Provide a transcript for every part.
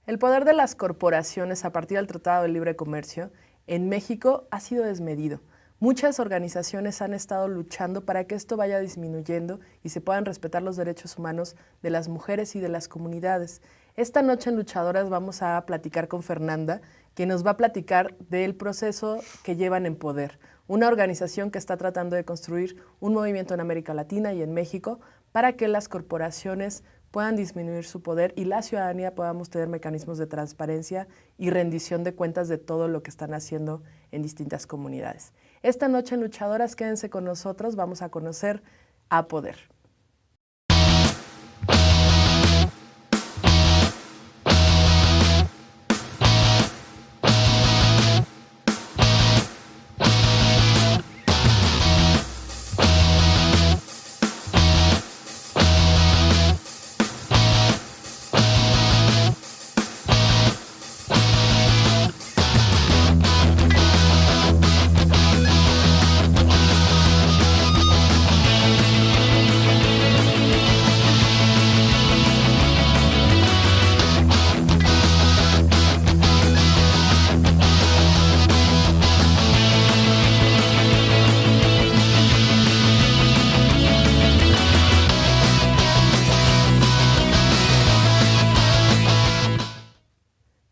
El poder de las corporaciones a partir del Tratado de Libre Comercio en México ha sido desmedido. Muchas organizaciones han estado luchando para que esto vaya disminuyendo y se puedan respetar los derechos humanos de las mujeres y de las comunidades. Esta noche en Luchadoras vamos a platicar con Fernanda, que nos va a platicar del proceso que llevan en Poder, una organización que está tratando de construir un movimiento en América Latina y en México para que las corporaciones puedan disminuir su poder y la ciudadanía podamos tener mecanismos de transparencia y rendición de cuentas de todo lo que están haciendo en distintas comunidades. Esta noche en Luchadoras, quédense con nosotros, vamos a conocer a Poder.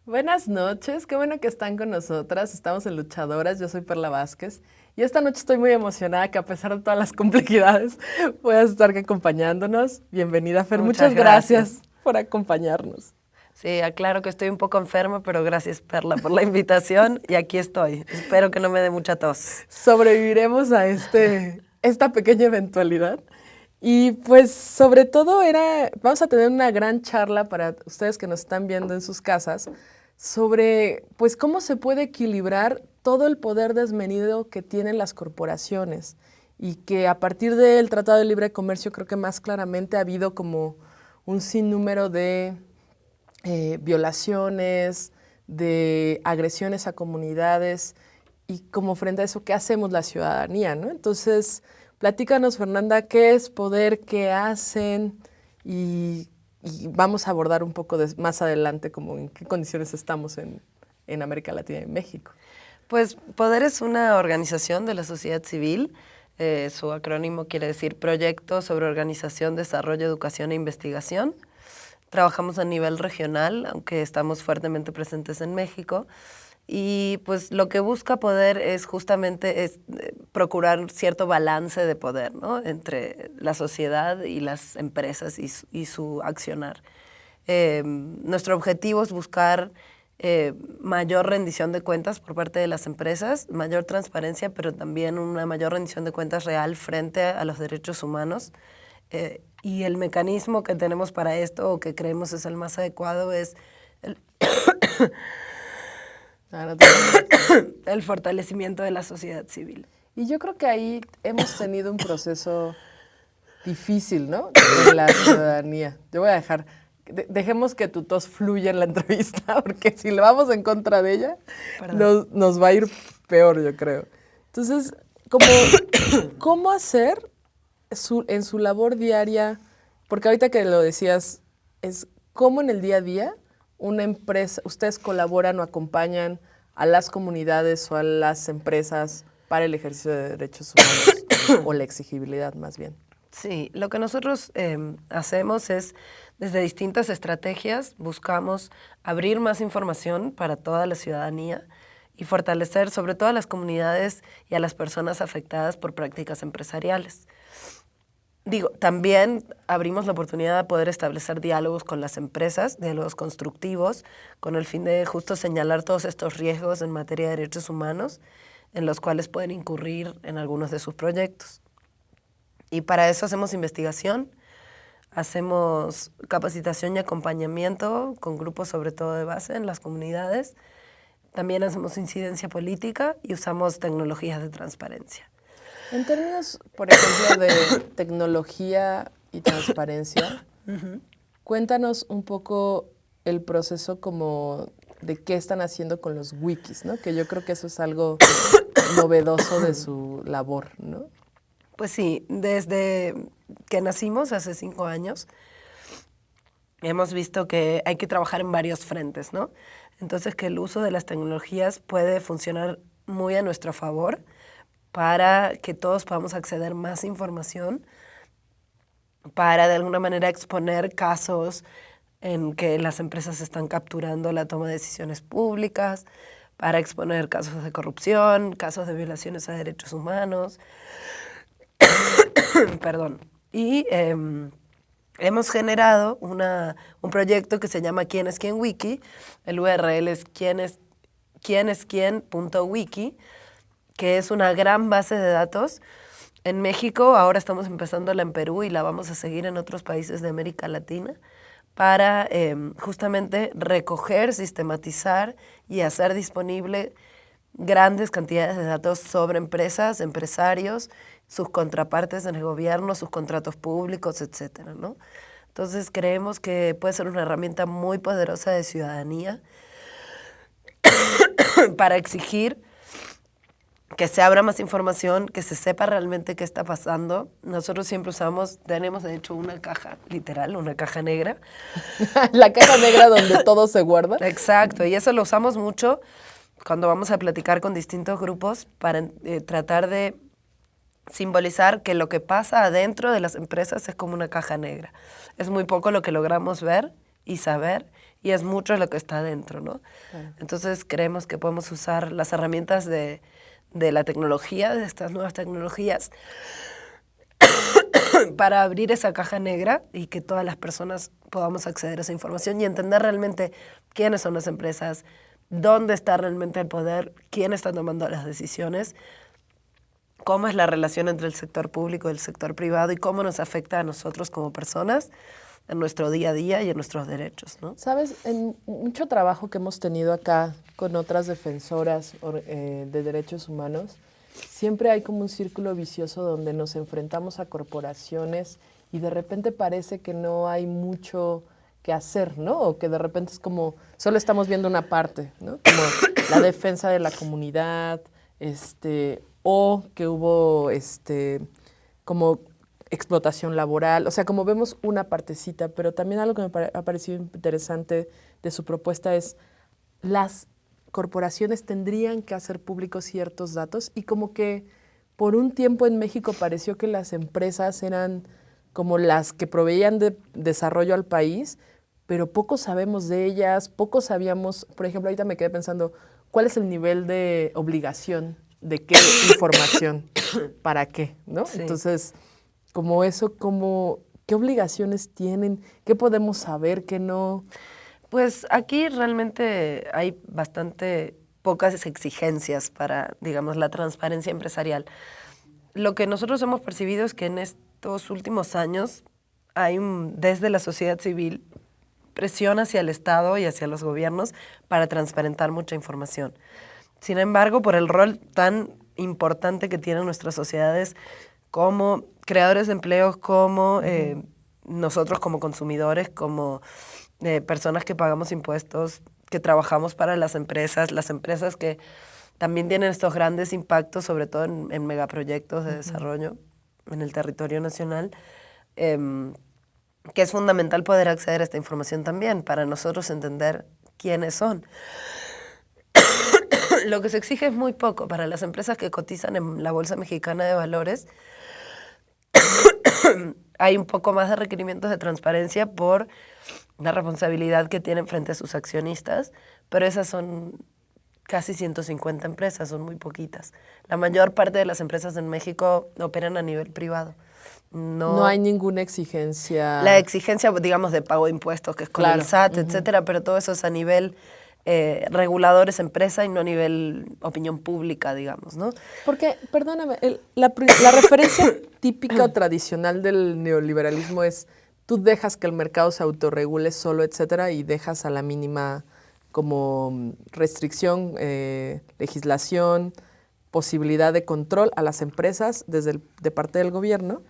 Buenas noches, qué bueno que están con nosotras, estamos en Luchadoras, yo soy Perla Vázquez y esta noche estoy muy emocionada que a pesar de todas las complejidades puedas estar aquí acompañándonos. Bienvenida, Fer, muchas gracias por acompañarnos. Sí, aclaro que estoy un poco enferma, pero gracias, Perla, por la invitación y aquí estoy. Espero que no me dé mucha tos. Sobreviviremos a esta pequeña eventualidad. Y pues sobre todo vamos a tener una gran charla para ustedes que nos están viendo en sus casas sobre pues cómo se puede equilibrar todo el poder desmedido que tienen las corporaciones y que a partir del Tratado de Libre Comercio creo que más claramente ha habido como un sinnúmero de violaciones, de agresiones a comunidades y como frente a eso, ¿qué hacemos la ciudadanía, ¿no? Entonces, platícanos, Fernanda, ¿qué es Poder? ¿Qué hacen? Y vamos a abordar un poco más adelante como en qué condiciones estamos en América Latina y México. Pues Poder es una organización de la sociedad civil. Su acrónimo quiere decir Proyecto sobre Organización, Desarrollo, Educación e Investigación. Trabajamos a nivel regional, aunque estamos fuertemente presentes en México. Y pues lo que busca Poder es justamente procurar cierto balance de poder, ¿no?, entre la sociedad y las empresas y su accionar. Nuestro objetivo es buscar mayor rendición de cuentas por parte de las empresas, mayor transparencia, pero también una mayor rendición de cuentas real frente a los derechos humanos. Y el mecanismo que tenemos para esto, o que creemos es el más adecuado, es el fortalecimiento de la sociedad civil. Y yo creo que ahí hemos tenido un proceso difícil, ¿no?, en la ciudadanía. Yo voy a dejemos que tu tos fluya en la entrevista, porque si le vamos en contra de ella, nos va a ir peor, yo creo. Entonces, ¿cómo hacer en su labor diaria? Porque ahorita que lo decías, es cómo en el día a día una empresa, ustedes colaboran o acompañan a las comunidades o a las empresas para el ejercicio de derechos humanos o la exigibilidad más bien. Sí, lo que nosotros hacemos es, desde distintas estrategias, buscamos abrir más información para toda la ciudadanía y fortalecer sobre todo a las comunidades y a las personas afectadas por prácticas empresariales. También abrimos la oportunidad de poder establecer diálogos con las empresas, diálogos constructivos, con el fin de justo señalar todos estos riesgos en materia de derechos humanos en los cuales pueden incurrir en algunos de sus proyectos. Y para eso hacemos investigación, hacemos capacitación y acompañamiento con grupos sobre todo de base en las comunidades. También hacemos incidencia política y usamos tecnologías de transparencia. En términos, por ejemplo, de tecnología y transparencia, cuéntanos un poco el proceso como de qué están haciendo con los wikis, ¿no? Que yo creo que eso es algo novedoso de su labor, ¿no? Pues sí, desde que nacimos hace 5 años, hemos visto que hay que trabajar en varios frentes, ¿no? Entonces, que el uso de las tecnologías puede funcionar muy a nuestro favor para que todos podamos acceder más información, para de alguna manera exponer casos en que las empresas están capturando la toma de decisiones públicas, para exponer casos de corrupción, casos de violaciones a derechos humanos. Perdón. Y hemos generado un proyecto que se llama ¿Quién es quién Wiki? El URL es quién.wiki, que es una gran base de datos. En México, ahora estamos empezándola en Perú y la vamos a seguir en otros países de América Latina para justamente recoger, sistematizar y hacer disponible grandes cantidades de datos sobre empresas, empresarios, sus contrapartes en el gobierno, sus contratos públicos, etcétera, ¿no? Entonces creemos que puede ser una herramienta muy poderosa de ciudadanía para exigir que se abra más información, que se sepa realmente qué está pasando. Nosotros siempre tenemos de hecho una caja, literal, una caja negra. La caja negra donde todo se guarda. Exacto, y eso lo usamos mucho cuando vamos a platicar con distintos grupos para tratar de simbolizar que lo que pasa adentro de las empresas es como una caja negra. Es muy poco lo que logramos ver y saber, y es mucho lo que está adentro, ¿no? Claro. Entonces creemos que podemos usar las herramientas de la tecnología, de estas nuevas tecnologías, para abrir esa caja negra y que todas las personas podamos acceder a esa información y entender realmente quiénes son las empresas, dónde está realmente el poder, quién está tomando las decisiones, cómo es la relación entre el sector público y el sector privado y cómo nos afecta a nosotros como personas en nuestro día a día y en nuestros derechos, ¿no? Sabes, en mucho trabajo que hemos tenido acá con otras defensoras de derechos humanos, siempre hay como un círculo vicioso donde nos enfrentamos a corporaciones y de repente parece que no hay mucho que hacer, ¿no? O que de repente es como, solo estamos viendo una parte, ¿no? Como la defensa de la comunidad, o que hubo, como explotación laboral, o sea, como vemos una partecita, pero también algo que me ha parecido interesante de su propuesta es las corporaciones tendrían que hacer públicos ciertos datos y como que por un tiempo en México pareció que las empresas eran como las que proveían de desarrollo al país, pero poco sabemos de ellas, poco sabíamos, por ejemplo, ahorita me quedé pensando, ¿cuál es el nivel de obligación de qué información, para qué, ¿no? Sí. Entonces, como eso, ¿qué obligaciones tienen? ¿Qué podemos saber, qué no? Pues aquí realmente hay bastante pocas exigencias para, digamos, la transparencia empresarial. Lo que nosotros hemos percibido es que en estos últimos años hay desde la sociedad civil presión hacia el Estado y hacia los gobiernos para transparentar mucha información. Sin embargo, por el rol tan importante que tienen nuestras sociedades como creadores de empleos, como nosotros como consumidores, como personas que pagamos impuestos, que trabajamos para las empresas que también tienen estos grandes impactos, sobre todo en megaproyectos de desarrollo en el territorio nacional, que es fundamental poder acceder a esta información también para nosotros entender quiénes son. Lo que se exige es muy poco para las empresas que cotizan en la Bolsa Mexicana de Valores. Hay un poco más de requerimientos de transparencia por la responsabilidad que tienen frente a sus accionistas, pero esas son casi 150 empresas, son muy poquitas. La mayor parte de las empresas en México operan a nivel privado. No hay ninguna exigencia. La exigencia, digamos, de pago de impuestos, que es con el SAT, etcétera, pero todo eso es a nivel reguladores empresa y no a nivel opinión pública, digamos, ¿no? Porque, perdóname, la referencia típica o tradicional del neoliberalismo es tú dejas que el mercado se autorregule solo, etcétera, y dejas a la mínima como restricción, legislación, posibilidad de control a las empresas de parte del gobierno.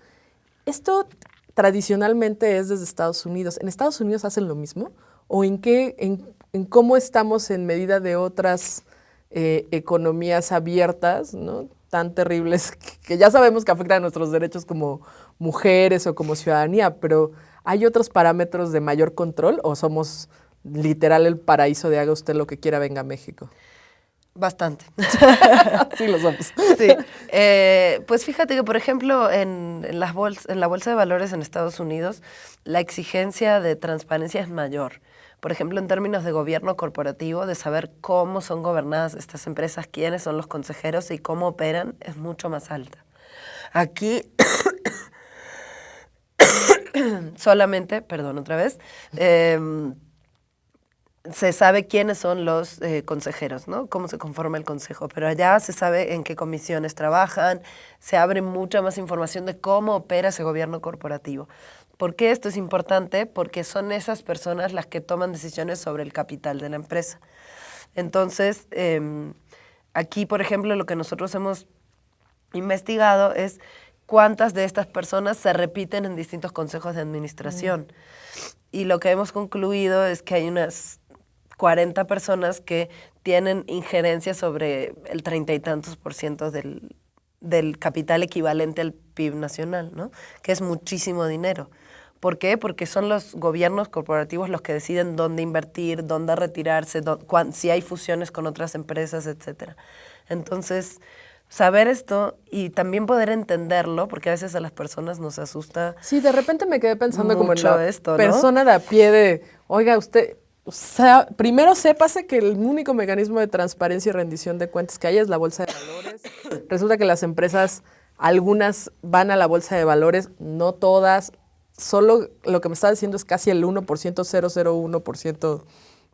Esto tradicionalmente es desde Estados Unidos. ¿En Estados Unidos hacen lo mismo? ¿O en cómo estamos en medida de otras economías abiertas, ¿no? Tan terribles que ya sabemos que afectan a nuestros derechos como mujeres o como ciudadanía, pero ¿Hay otros parámetros de mayor control o somos literal el paraíso de haga usted lo que quiera, venga a México? Bastante. Sí, lo somos. Sí. Pues fíjate que, por ejemplo, en la Bolsa de Valores en Estados Unidos, la exigencia de transparencia es mayor. Por ejemplo, en términos de gobierno corporativo, de saber cómo son gobernadas estas empresas, quiénes son los consejeros y cómo operan, es mucho más alta. Aquí solamente, perdón otra vez, se sabe quiénes son los consejeros, ¿no? Cómo se conforma el consejo, pero allá se sabe en qué comisiones trabajan, se abre mucha más información de cómo opera ese gobierno corporativo. ¿Por qué esto es importante? Porque son esas personas las que toman decisiones sobre el capital de la empresa. Entonces, aquí, por ejemplo, lo que nosotros hemos investigado es cuántas de estas personas se repiten en distintos consejos de administración. Y lo que hemos concluido es que hay unas 40 personas que tienen injerencia sobre el 30 y tantos % del capital equivalente al PIB nacional, ¿no? Que es muchísimo dinero. ¿Por qué? Porque son los gobiernos corporativos los que deciden dónde invertir, dónde retirarse, si hay fusiones con otras empresas, etc. Entonces, saber esto y también poder entenderlo, porque a veces a las personas nos asusta. Sí, de repente me quedé pensando como en la esto, persona de a pie de, oiga, usted, primero sépase que el único mecanismo de transparencia y rendición de cuentas que hay es la bolsa de valores. Resulta que las empresas, algunas van a la bolsa de valores, no todas. Solo lo que me está diciendo es casi el 1%, 0,01%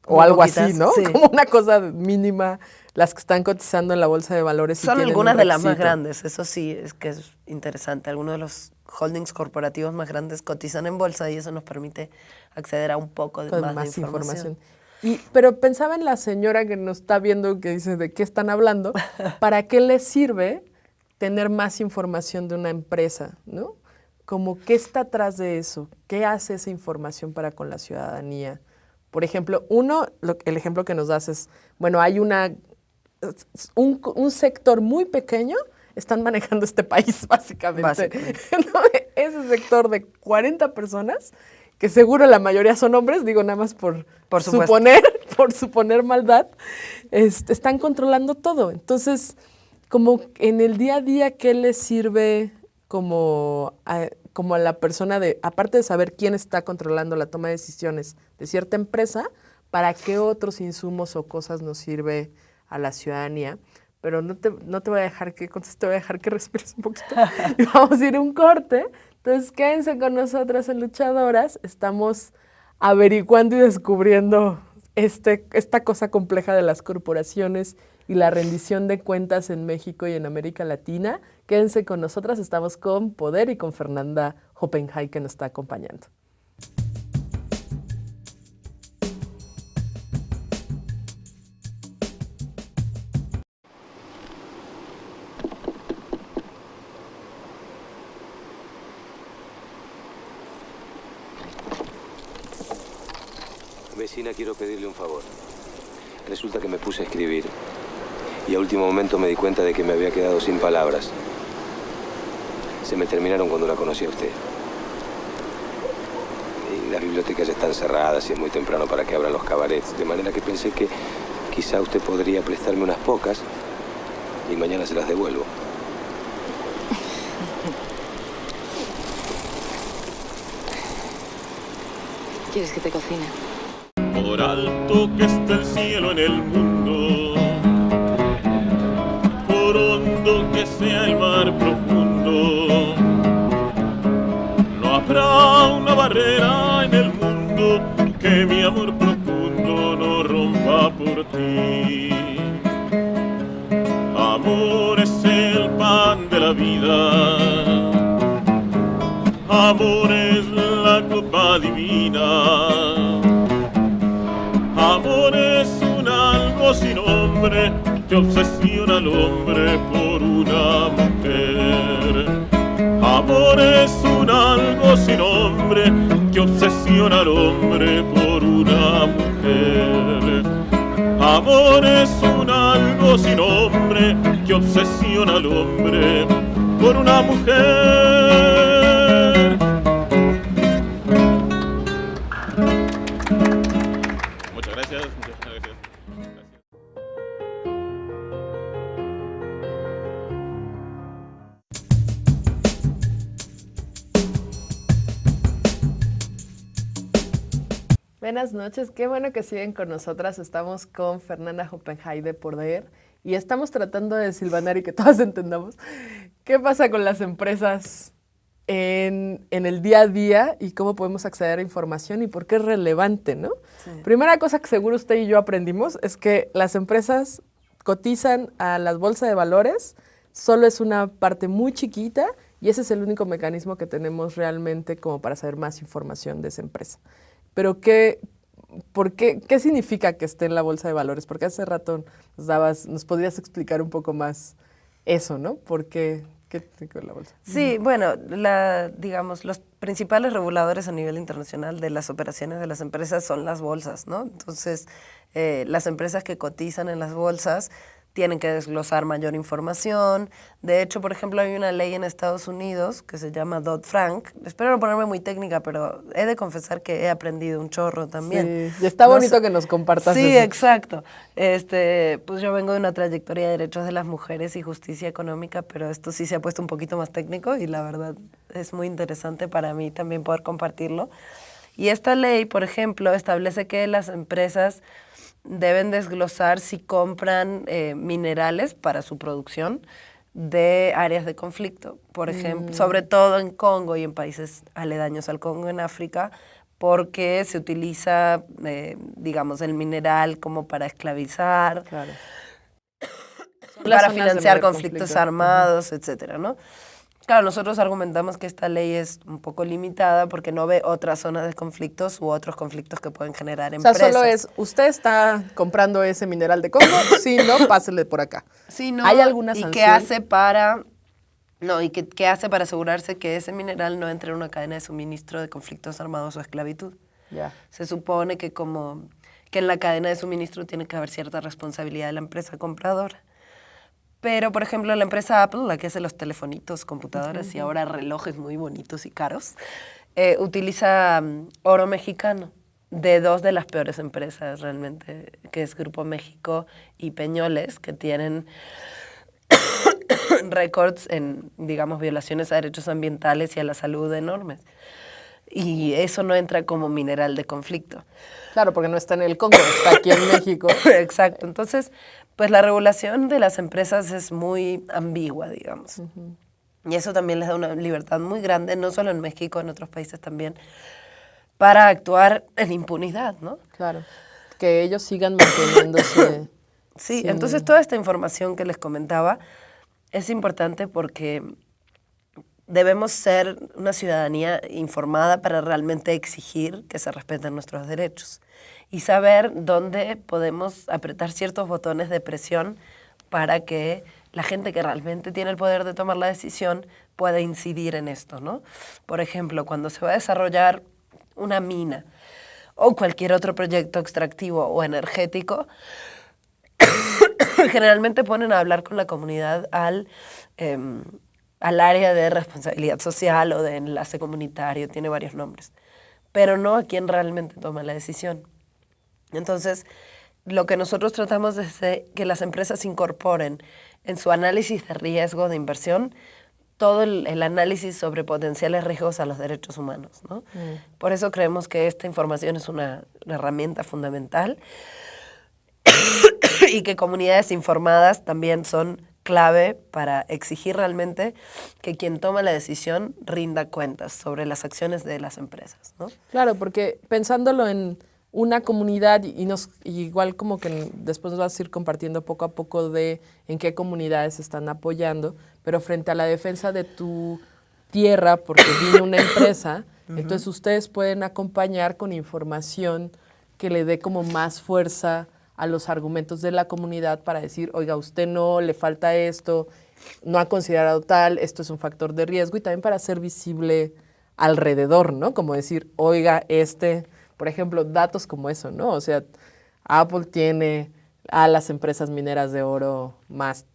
o algo así, ¿no? Sí. Como una cosa mínima, las que están cotizando en la bolsa de valores. Son algunas de las más grandes, eso sí, es que es interesante. Algunos de los holdings corporativos más grandes cotizan en bolsa y eso nos permite acceder a un poco de más información. Pero pensaba en la señora que nos está viendo, que dice de qué están hablando, ¿para qué les sirve tener más información de una empresa, ¿no? Como, ¿qué está atrás de eso? ¿Qué hace esa información para con la ciudadanía? Por ejemplo, el ejemplo que nos das es, bueno, hay un sector muy pequeño, están manejando este país, básicamente. ¿No? Ese sector de 40 personas, que seguro la mayoría son hombres, digo nada más por suponer maldad, están controlando todo. Entonces, como en el día a día, ¿qué les sirve como a la persona aparte de saber quién está controlando la toma de decisiones de cierta empresa, para qué otros insumos o cosas nos sirve a la ciudadanía? Pero no te voy a dejar que contestes, te voy a dejar que respires un poquito. Y vamos a ir a un corte. Entonces, quédense con nosotras en Luchadoras. Estamos averiguando y descubriendo esta cosa compleja de las corporaciones y la rendición de cuentas en México y en América Latina. Quédense con nosotras, estamos con Poder y con Fernanda Hoppenheim, que nos está acompañando. Vecina, quiero pedirle un favor. Resulta que me puse a escribir y a último momento me di cuenta de que me había quedado sin palabras. Se me terminaron cuando la conocí a usted. Y las bibliotecas están cerradas y es muy temprano para que abran los cabarets, de manera que pensé que quizá usted podría prestarme unas pocas y mañana se las devuelvo. ¿Quieres que te cocine? Por alto que esté el cielo en el mundo, por hondo que sea el mar profundo, no habrá una barrera en el mundo que mi amor profundo no rompa por ti. Amor es el pan de la vida, amor es la copa divina. Amor es un algo sin nombre que obsesiona al hombre por una mujer. Amor es un algo sin nombre que obsesiona al hombre por una mujer. Amor es un algo sin nombre que obsesiona al hombre por una mujer. Buenas noches, qué bueno que siguen con nosotras. Estamos con Fernanda Hoppenheim de Poder y estamos tratando de silvanar y que todos entendamos qué pasa con las empresas en el día a día y cómo podemos acceder a información y por qué es relevante, ¿no? Sí. Primera cosa que seguro usted y yo aprendimos es que las empresas cotizan a las bolsas de valores, solo es una parte muy chiquita y ese es el único mecanismo que tenemos realmente como para saber más información de esa empresa. Pero ¿qué significa que esté en la bolsa de valores? Porque hace rato nos podrías explicar un poco más eso, ¿no? ¿Por qué con la bolsa? Sí, bueno, digamos, los principales reguladores a nivel internacional de las operaciones de las empresas son las bolsas, ¿no? Entonces, las empresas que cotizan en las bolsas tienen que desglosar mayor información. De hecho, por ejemplo, hay una ley en Estados Unidos que se llama Dodd-Frank. Espero no ponerme muy técnica, pero he de confesar que he aprendido un chorro también. Sí, y está bonito que nos compartas sí, eso. Exacto. Pues yo vengo de una trayectoria de derechos de las mujeres y justicia económica, pero esto sí se ha puesto un poquito más técnico y la verdad es muy interesante para mí también poder compartirlo. Y esta ley, por ejemplo, establece que las empresas deben desglosar si compran minerales para su producción de áreas de conflicto, por ejemplo, sobre todo en Congo y en países aledaños al Congo en África, porque se utiliza, digamos, el mineral como para esclavizar, claro. para financiar conflictos armados, etcétera, ¿no? Claro, nosotros argumentamos que esta ley es un poco limitada porque no ve otras zonas de conflictos u otros conflictos que pueden generar empresas. O sea, solo es, usted está comprando ese mineral de Congo, si no, pásele por acá. Sí, no. ¿Hay alguna sanción? ¿Qué hace para asegurarse que ese mineral no entre en una cadena de suministro de conflictos armados o esclavitud? Ya. Se supone que en la cadena de suministro tiene que haber cierta responsabilidad de la empresa compradora. Pero, por ejemplo, la empresa Apple, la que hace los telefonitos, computadoras y ahora relojes muy bonitos y caros, utiliza oro mexicano de dos de las peores empresas realmente, que es Grupo México y Peñoles, que tienen récords en, digamos, violaciones a derechos ambientales y a la salud enormes. Y eso no entra como mineral de conflicto. Claro, porque no está en el Congo, está aquí en México. Exacto. Entonces, pues la regulación de las empresas es muy ambigua, digamos. Y eso también les da una libertad muy grande, no solo en México, en otros países también, para actuar en impunidad, ¿no? Claro, que ellos sigan manteniéndose. Sí, entonces toda esta información que les comentaba es importante porque debemos ser una ciudadanía informada para realmente exigir que se respeten nuestros derechos y saber dónde podemos apretar ciertos botones de presión para que la gente que realmente tiene el poder de tomar la decisión pueda incidir en esto, ¿no? Por ejemplo, cuando se va a desarrollar una mina o cualquier otro proyecto extractivo o energético, generalmente ponen a hablar con la comunidad al área de responsabilidad social o de enlace comunitario, tiene varios nombres, pero no a quien realmente toma la decisión. Entonces, lo que nosotros tratamos es que las empresas incorporen en su análisis de riesgo de inversión todo el análisis sobre potenciales riesgos a los derechos humanos, ¿no? Por eso creemos que esta información es una herramienta fundamental y que comunidades informadas también son clave para exigir realmente que quien toma la decisión rinda cuentas sobre las acciones de las empresas, ¿no? Claro, porque pensándolo en una comunidad y igual como que después nos vas a ir compartiendo poco a poco de en qué comunidades están apoyando, pero frente a la defensa de tu tierra, porque viene una empresa, entonces ustedes pueden acompañar con información que le dé como más fuerza a los argumentos de la comunidad para decir, oiga, usted no, le falta esto, no ha considerado tal, esto es un factor de riesgo, y también para ser visible alrededor, ¿no? Como decir, oiga, por ejemplo, datos como eso, ¿no? O sea, Apple tiene a las empresas mineras de oro más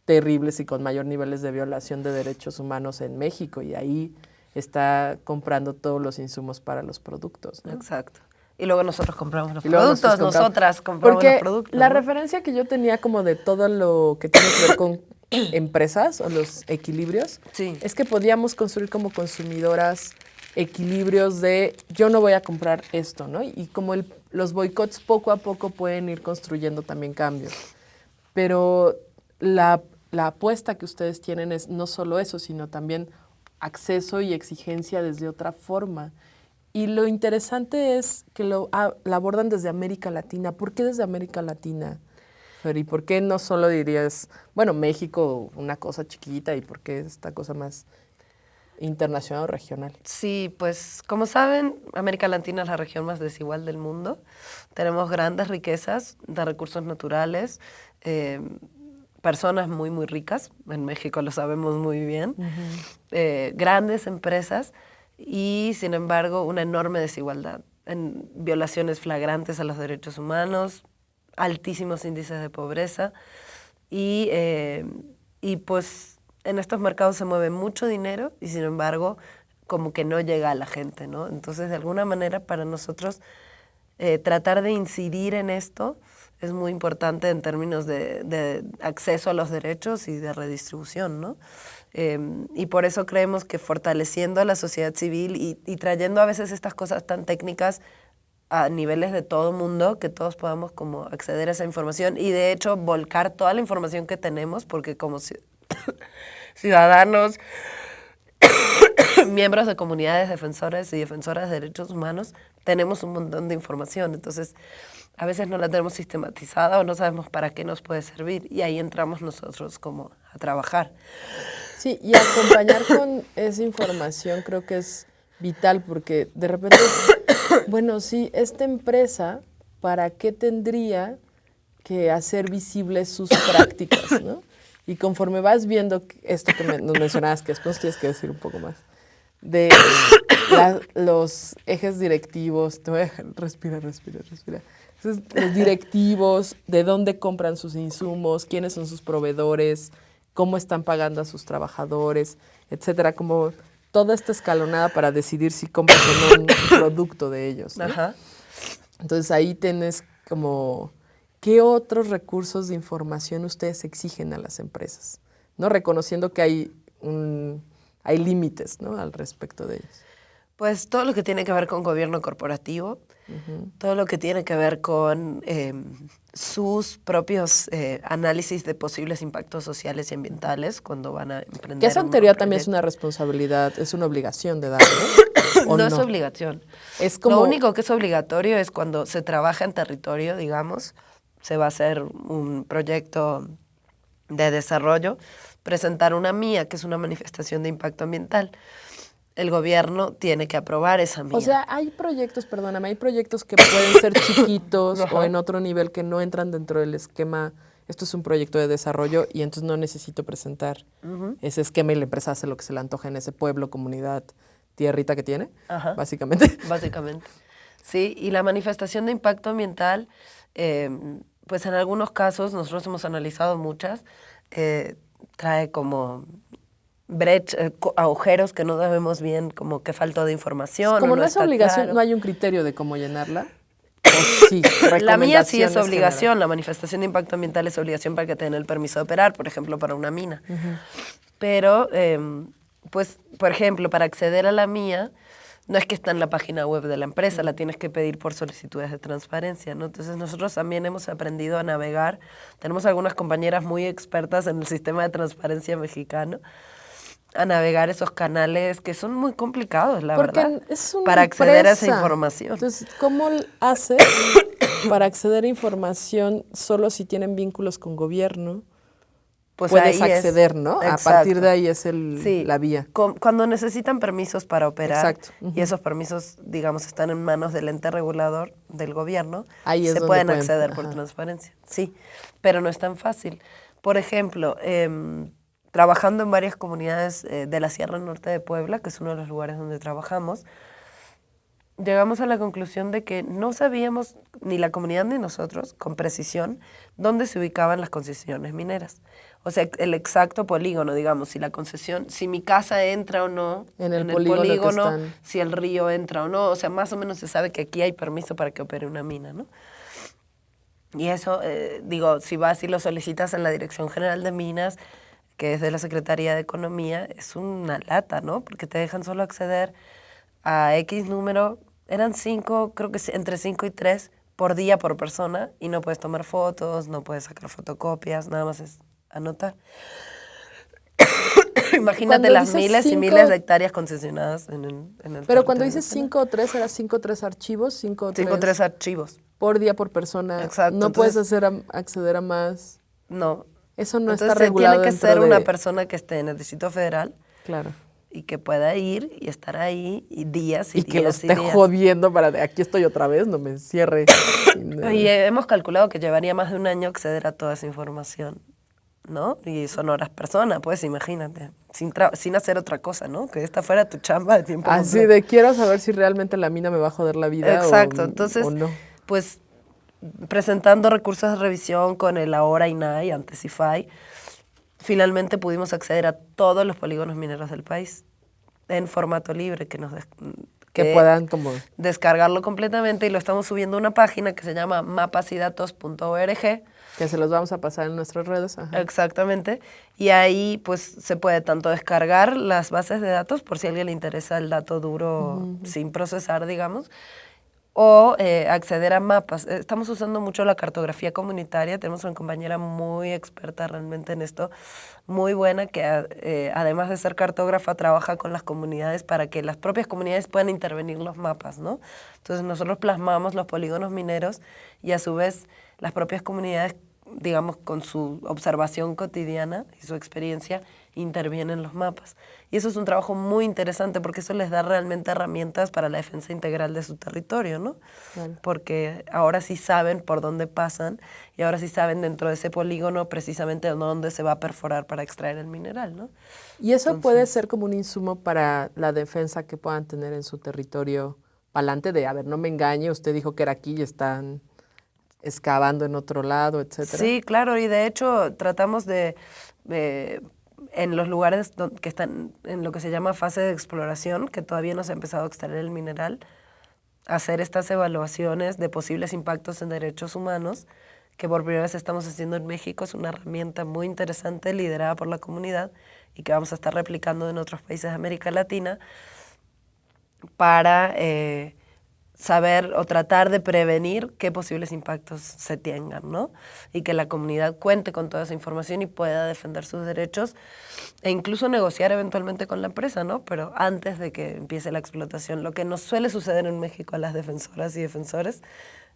terribles y con mayor niveles de violación de derechos humanos en México, y ahí está comprando todos los insumos para los productos, ¿no? Exacto. Y luego nosotros compramos los productos, nosotras compramos porque los productos. La referencia que yo tenía como de todo lo que tiene que ver con empresas o los equilibrios, sí, es que podíamos construir como consumidoras equilibrios de yo no voy a comprar esto, ¿no? Y como los boicots poco a poco pueden ir construyendo también cambios. Pero la apuesta que ustedes tienen es no solo eso, sino también acceso y exigencia desde otra forma. Y lo interesante es que la abordan desde América Latina. ¿Por qué desde América Latina, Fer? ¿Y por qué no solo dirías, bueno, México, una cosa chiquita, y por qué esta cosa más internacional o regional? Sí, pues como saben, América Latina es la región más desigual del mundo. Tenemos grandes riquezas de recursos naturales, personas muy, muy ricas, en México lo sabemos muy bien, grandes empresas y, sin embargo, una enorme desigualdad en violaciones flagrantes a los derechos humanos, altísimos índices de pobreza y pues en estos mercados se mueve mucho dinero y, sin embargo, como que no llega a la gente, ¿no? Entonces, de alguna manera, para nosotros, tratar de incidir en esto es muy importante en términos de acceso a los derechos y de redistribución, ¿no? Y por eso creemos que fortaleciendo a la sociedad civil y trayendo a veces estas cosas tan técnicas a niveles de todo mundo, que todos podamos como acceder a esa información y, de hecho, volcar toda la información que tenemos, porque como ciudadanos, miembros de comunidades defensores y defensoras de derechos humanos, tenemos un montón de información. Entonces, a veces no la tenemos sistematizada o no sabemos para qué nos puede servir y ahí entramos nosotros como a trabajar. Sí, y acompañar con esa información creo que es vital porque de repente, bueno, sí, esta empresa, ¿para qué tendría que hacer visibles sus prácticas, ¿no? Y conforme vas viendo esto que nos mencionabas, que después tienes que decir un poco más, de los ejes directivos, te voy a dejar, respira. Entonces, los directivos, de dónde compran sus insumos, quiénes son sus proveedores, cómo están pagando a sus trabajadores, etcétera, como toda esta escalonada para decidir si compras o no un producto de ellos, ¿no? Ajá. Entonces ahí tenés como, ¿qué otros recursos de información ustedes exigen a las empresas? ¿No? Reconociendo que hay límites, ¿no?, al respecto de ellos. Pues todo lo que tiene que ver con gobierno corporativo, todo lo que tiene que ver con sus propios análisis de posibles impactos sociales y ambientales cuando van a emprender. Que eso en teoría también es una responsabilidad, es una obligación de dar, ¿no? No es obligación. Es como... Lo único que es obligatorio es cuando se trabaja en territorio, digamos, se va a hacer un proyecto de desarrollo, presentar una MIA, que es una manifestación de impacto ambiental. El gobierno tiene que aprobar esa MIA. O sea, hay proyectos, perdóname, hay proyectos que pueden ser chiquitos o en otro nivel que no entran dentro del esquema. Esto es un proyecto de desarrollo y entonces no necesito presentar ese esquema y la empresa hace lo que se le antoja en ese pueblo, comunidad, tierrita que tiene, básicamente. Básicamente. Sí, y la manifestación de impacto ambiental, pues en algunos casos, nosotros hemos analizado muchas, trae como agujeros que no sabemos bien, como que falta de información. Como no es obligación, claro. ¿No hay un criterio de cómo llenarla? Sí, la mía sí es obligación, general. la manifestación de impacto ambiental es obligación para que te den el permiso de operar, por ejemplo, para una mina. Pero, pues, por ejemplo, para acceder a la mía, no es que está en la página web de la empresa, la tienes que pedir por solicitudes de transparencia, ¿no? Entonces nosotros también hemos aprendido a navegar. Tenemos algunas compañeras muy expertas en el sistema de transparencia mexicano, a navegar esos canales que son muy complicados, la verdad, es una para acceder a esa empresa. información. Entonces, ¿cómo hace para acceder a información solo si tienen vínculos con gobierno? Pues puedes ahí acceder, ¿no? Exacto. A partir de ahí es Sí. la vía. Cuando necesitan permisos para operar, Exacto. y esos permisos, digamos, están en manos del ente regulador del gobierno, Ahí es se donde pueden pueden, acceder por transparencia. Sí, pero no es tan fácil. Por ejemplo, trabajando en varias comunidades de la Sierra Norte de Puebla, que es uno de los lugares donde trabajamos, llegamos a la conclusión de que no sabíamos, ni la comunidad ni nosotros, con precisión, dónde se ubicaban las concesiones mineras. O sea, el exacto polígono, digamos, si la concesión, si mi casa entra o no En el polígono que están. si el río entra o no, o sea, más o menos se sabe que aquí hay permiso para que opere una mina, ¿no? Y eso, digo, si vas y lo solicitas en la Dirección General de Minas, que es de la Secretaría de Economía, es una lata, ¿no? Porque te dejan solo acceder a X número, eran 5, creo que entre 5 y 3 por día por persona, y no puedes tomar fotos, no puedes sacar fotocopias, nada más es anotar. Imagínate Cuando las dices miles y 5, miles de hectáreas concesionadas en el Pero cuando territorio dices nacional. 5 o 3, ¿era 5 o 3 archivos? 5 o 5 o 3 archivos. por día por persona. Exacto, No puedes entonces- acceder a más. No. Eso no Entonces está regulado tiene que dentro ser de... una persona que esté en el Distrito Federal Claro. y que pueda ir y estar ahí y días y Y que lo días y esté días. jodiendo para de aquí estoy otra vez, no me encierre. Y hemos calculado que llevaría más de un año acceder a toda esa información, ¿no? Y son horas persona, pues imagínate, sin hacer otra cosa, ¿no? Que esta fuera tu chamba de tiempo Así completo. de quiero saber si realmente la mina me va a joder la vida Exacto, o, entonces, o no. pues presentando recursos de revisión con el ahora INAI, antes IFAI, finalmente pudimos acceder a todos los polígonos mineros del país en formato libre, Que puedan como... descargarlo completamente, y lo estamos subiendo a una página que se llama mapasydatos.org. Que se los vamos a pasar en nuestras redes. Ajá. Exactamente. Y ahí pues se puede tanto descargar las bases de datos por si a alguien le interesa el dato duro sin procesar, digamos, o acceder a mapas. Estamos usando mucho la cartografía comunitaria. Tenemos una compañera muy experta realmente en esto, muy buena, que además de ser cartógrafa trabaja con las comunidades para que las propias comunidades puedan intervenir los mapas, ¿no? Entonces nosotros plasmamos los polígonos mineros y a su vez las propias comunidades, digamos, con su observación cotidiana y su experiencia, intervienen en los mapas. Y eso es un trabajo muy interesante porque eso les da realmente herramientas para la defensa integral de su territorio, ¿no? Claro. Porque ahora sí saben por dónde pasan y ahora sí saben dentro de ese polígono precisamente dónde se va a perforar para extraer el mineral, ¿no? Y eso puede ser como un insumo para la defensa que puedan tener en su territorio pa'lante de, a ver, no me engañe, usted dijo que era aquí y están excavando en otro lado, etcétera. Sí, claro, y de hecho tratamos de en los lugares que están en lo que se llama fase de exploración, que todavía no se ha empezado a extraer el mineral, hacer estas evaluaciones de posibles impactos en derechos humanos, que por primera vez estamos haciendo en México. Es una herramienta muy interesante liderada por la comunidad y que vamos a estar replicando en otros países de América Latina para saber o tratar de prevenir qué posibles impactos se tengan, ¿no? Y que la comunidad cuente con toda esa información y pueda defender sus derechos e incluso negociar eventualmente con la empresa, ¿no? Pero antes de que empiece la explotación. Lo que nos suele suceder en México a las defensoras y defensores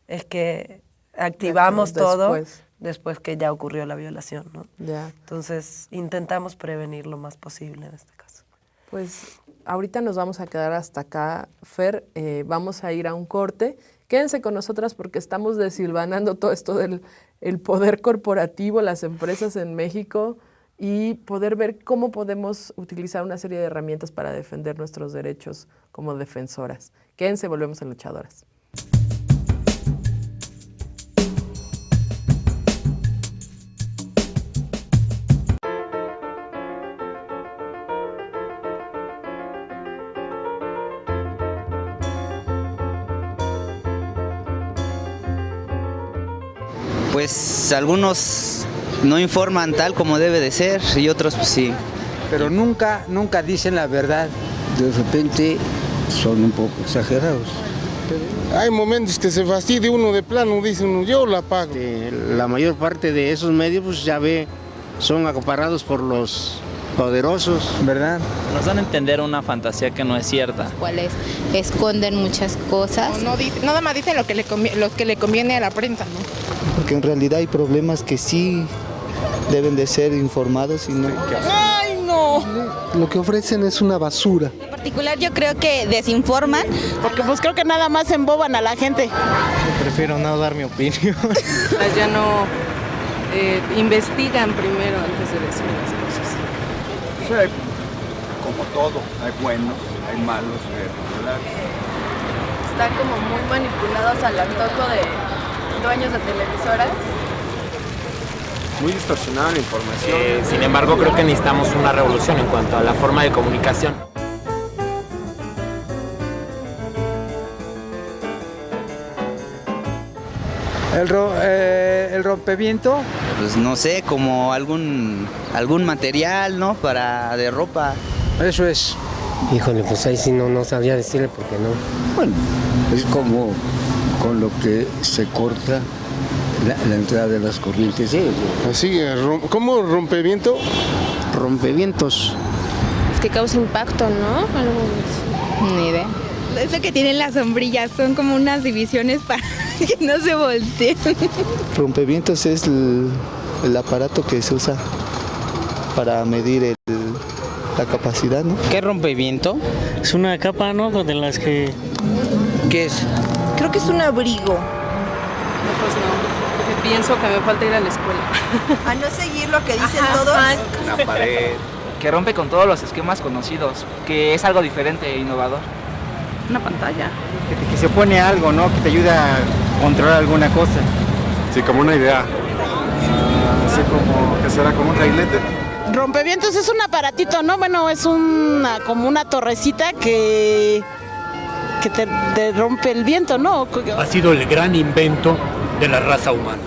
es que activamos todo después que ya ocurrió la violación, ¿no? Ya. Entonces intentamos prevenir lo más posible en este caso. Pues ahorita nos vamos a quedar hasta acá, Fer. Vamos a ir a un corte. Quédense con nosotras porque estamos desilvanando todo esto del el poder corporativo, las empresas en México y poder ver cómo podemos utilizar una serie de herramientas para defender nuestros derechos como defensoras. Quédense, volvemos en Luchadoras. Pues algunos no informan tal como debe de ser y otros pues sí. Pero nunca dicen la verdad. De repente son un poco exagerados. Hay momentos que se fastidia uno de plano, dice uno, yo la pago. La mayor parte de esos medios, pues ya ve, son acaparados por los poderosos, ¿verdad? Nos dan a entender una fantasía que no es cierta. Cuales esconden muchas cosas. No, nada más dicen lo que le conviene a la prensa, ¿no? Porque en realidad hay problemas que sí deben de ser informados y no. ¡Ay, no! Lo que ofrecen es una basura. En particular yo creo que desinforman. Porque pues creo que nada más emboban a la gente. Yo prefiero no dar mi opinión. Ya no investigan primero antes de decir las cosas. Sí, como todo, hay buenos, hay malos, Están como muy manipulados al antojo de dueños de televisoras. Muy distorsionada la información. Sin embargo, creo que necesitamos una revolución en cuanto a la forma de comunicación. El rompeviento. Pues no sé, como algún material, ¿no? De ropa. Eso es. Híjole, pues ahí sí no sabría decirle porque no. Bueno, es como con lo que se corta la entrada de las corrientes. Así, ¿cómo rompeviento? Rompevientos. Es que causa impacto, ¿no? Algo así. Ni idea. Es lo que tienen las sombrillas, son como unas divisiones para que no se volteen. Rompevientos es el aparato que se usa para medir la capacidad, ¿no? ¿Qué rompeviento? Es una capa, ¿no? De las que... ¿Qué es? Creo que es un abrigo. No, pues no, porque pienso que me falta ir a la escuela. A no seguir lo que dicen todos. Una pared. Que rompe con todos los esquemas conocidos, que es algo diferente e innovador. Una pantalla. Que se opone a algo, ¿no? Que te ayuda a controlar alguna cosa. Sí, como una idea. Así como que será como un reglete. Rompevientos es un aparatito, ¿no? Bueno, es como una torrecita que te rompe el viento, ¿no? Ha sido el gran invento de la raza humana.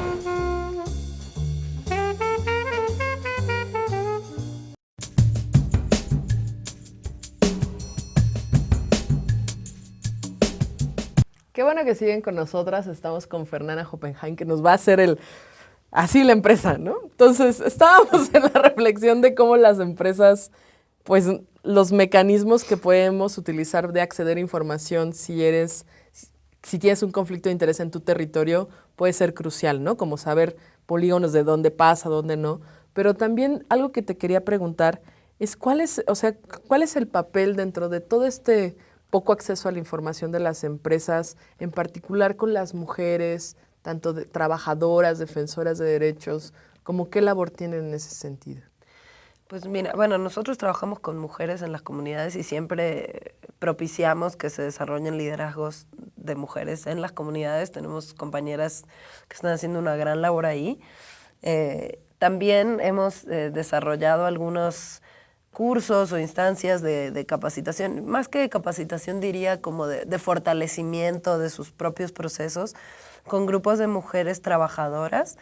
Qué bueno que siguen con nosotras. Estamos con Fernanda Hoppenheim, que nos va a hacer así la empresa, ¿no? Entonces, estábamos en la reflexión de cómo las empresas, pues, los mecanismos que podemos utilizar de acceder a información si tienes un conflicto de interés en tu territorio, puede ser crucial, ¿no? Como saber polígonos de dónde pasa, dónde no. Pero también algo que te quería preguntar es ¿cuál es el papel dentro de todo este poco acceso a la información de las empresas, en particular con las mujeres, tanto trabajadoras, defensoras de derechos, como qué labor tienen en ese sentido? Pues mira, bueno, nosotros trabajamos con mujeres en las comunidades y siempre propiciamos que se desarrollen liderazgos de mujeres en las comunidades. Tenemos compañeras que están haciendo una gran labor ahí. También hemos desarrollado algunos cursos o instancias de capacitación, más que de capacitación diría como de fortalecimiento de sus propios procesos con grupos de mujeres trabajadoras.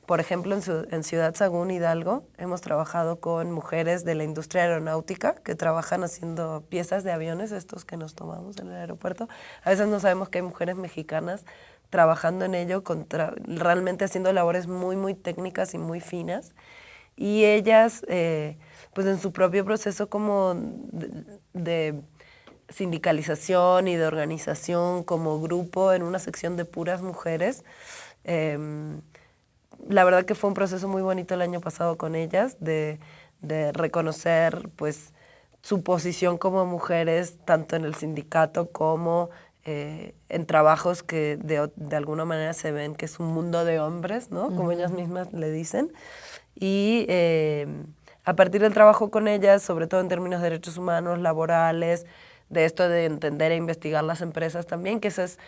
Por ejemplo, en Ciudad Sagún, Hidalgo, hemos trabajado con mujeres de la industria aeronáutica que trabajan haciendo piezas de aviones, estos que nos tomamos en el aeropuerto. A veces no sabemos que hay mujeres mexicanas trabajando en ello, realmente haciendo labores muy, muy técnicas y muy finas. Y ellas, pues en su propio proceso como de sindicalización y de organización como grupo en una sección de puras mujeres, la verdad que fue un proceso muy bonito el año pasado con ellas, de reconocer pues su posición como mujeres, tanto en el sindicato como en trabajos que de alguna manera se ven que es un mundo de hombres, ¿no? Como ellas mismas le dicen. Y a partir del trabajo con ellas, sobre todo en términos de derechos humanos, laborales, de esto de entender e investigar las empresas también, que eso es,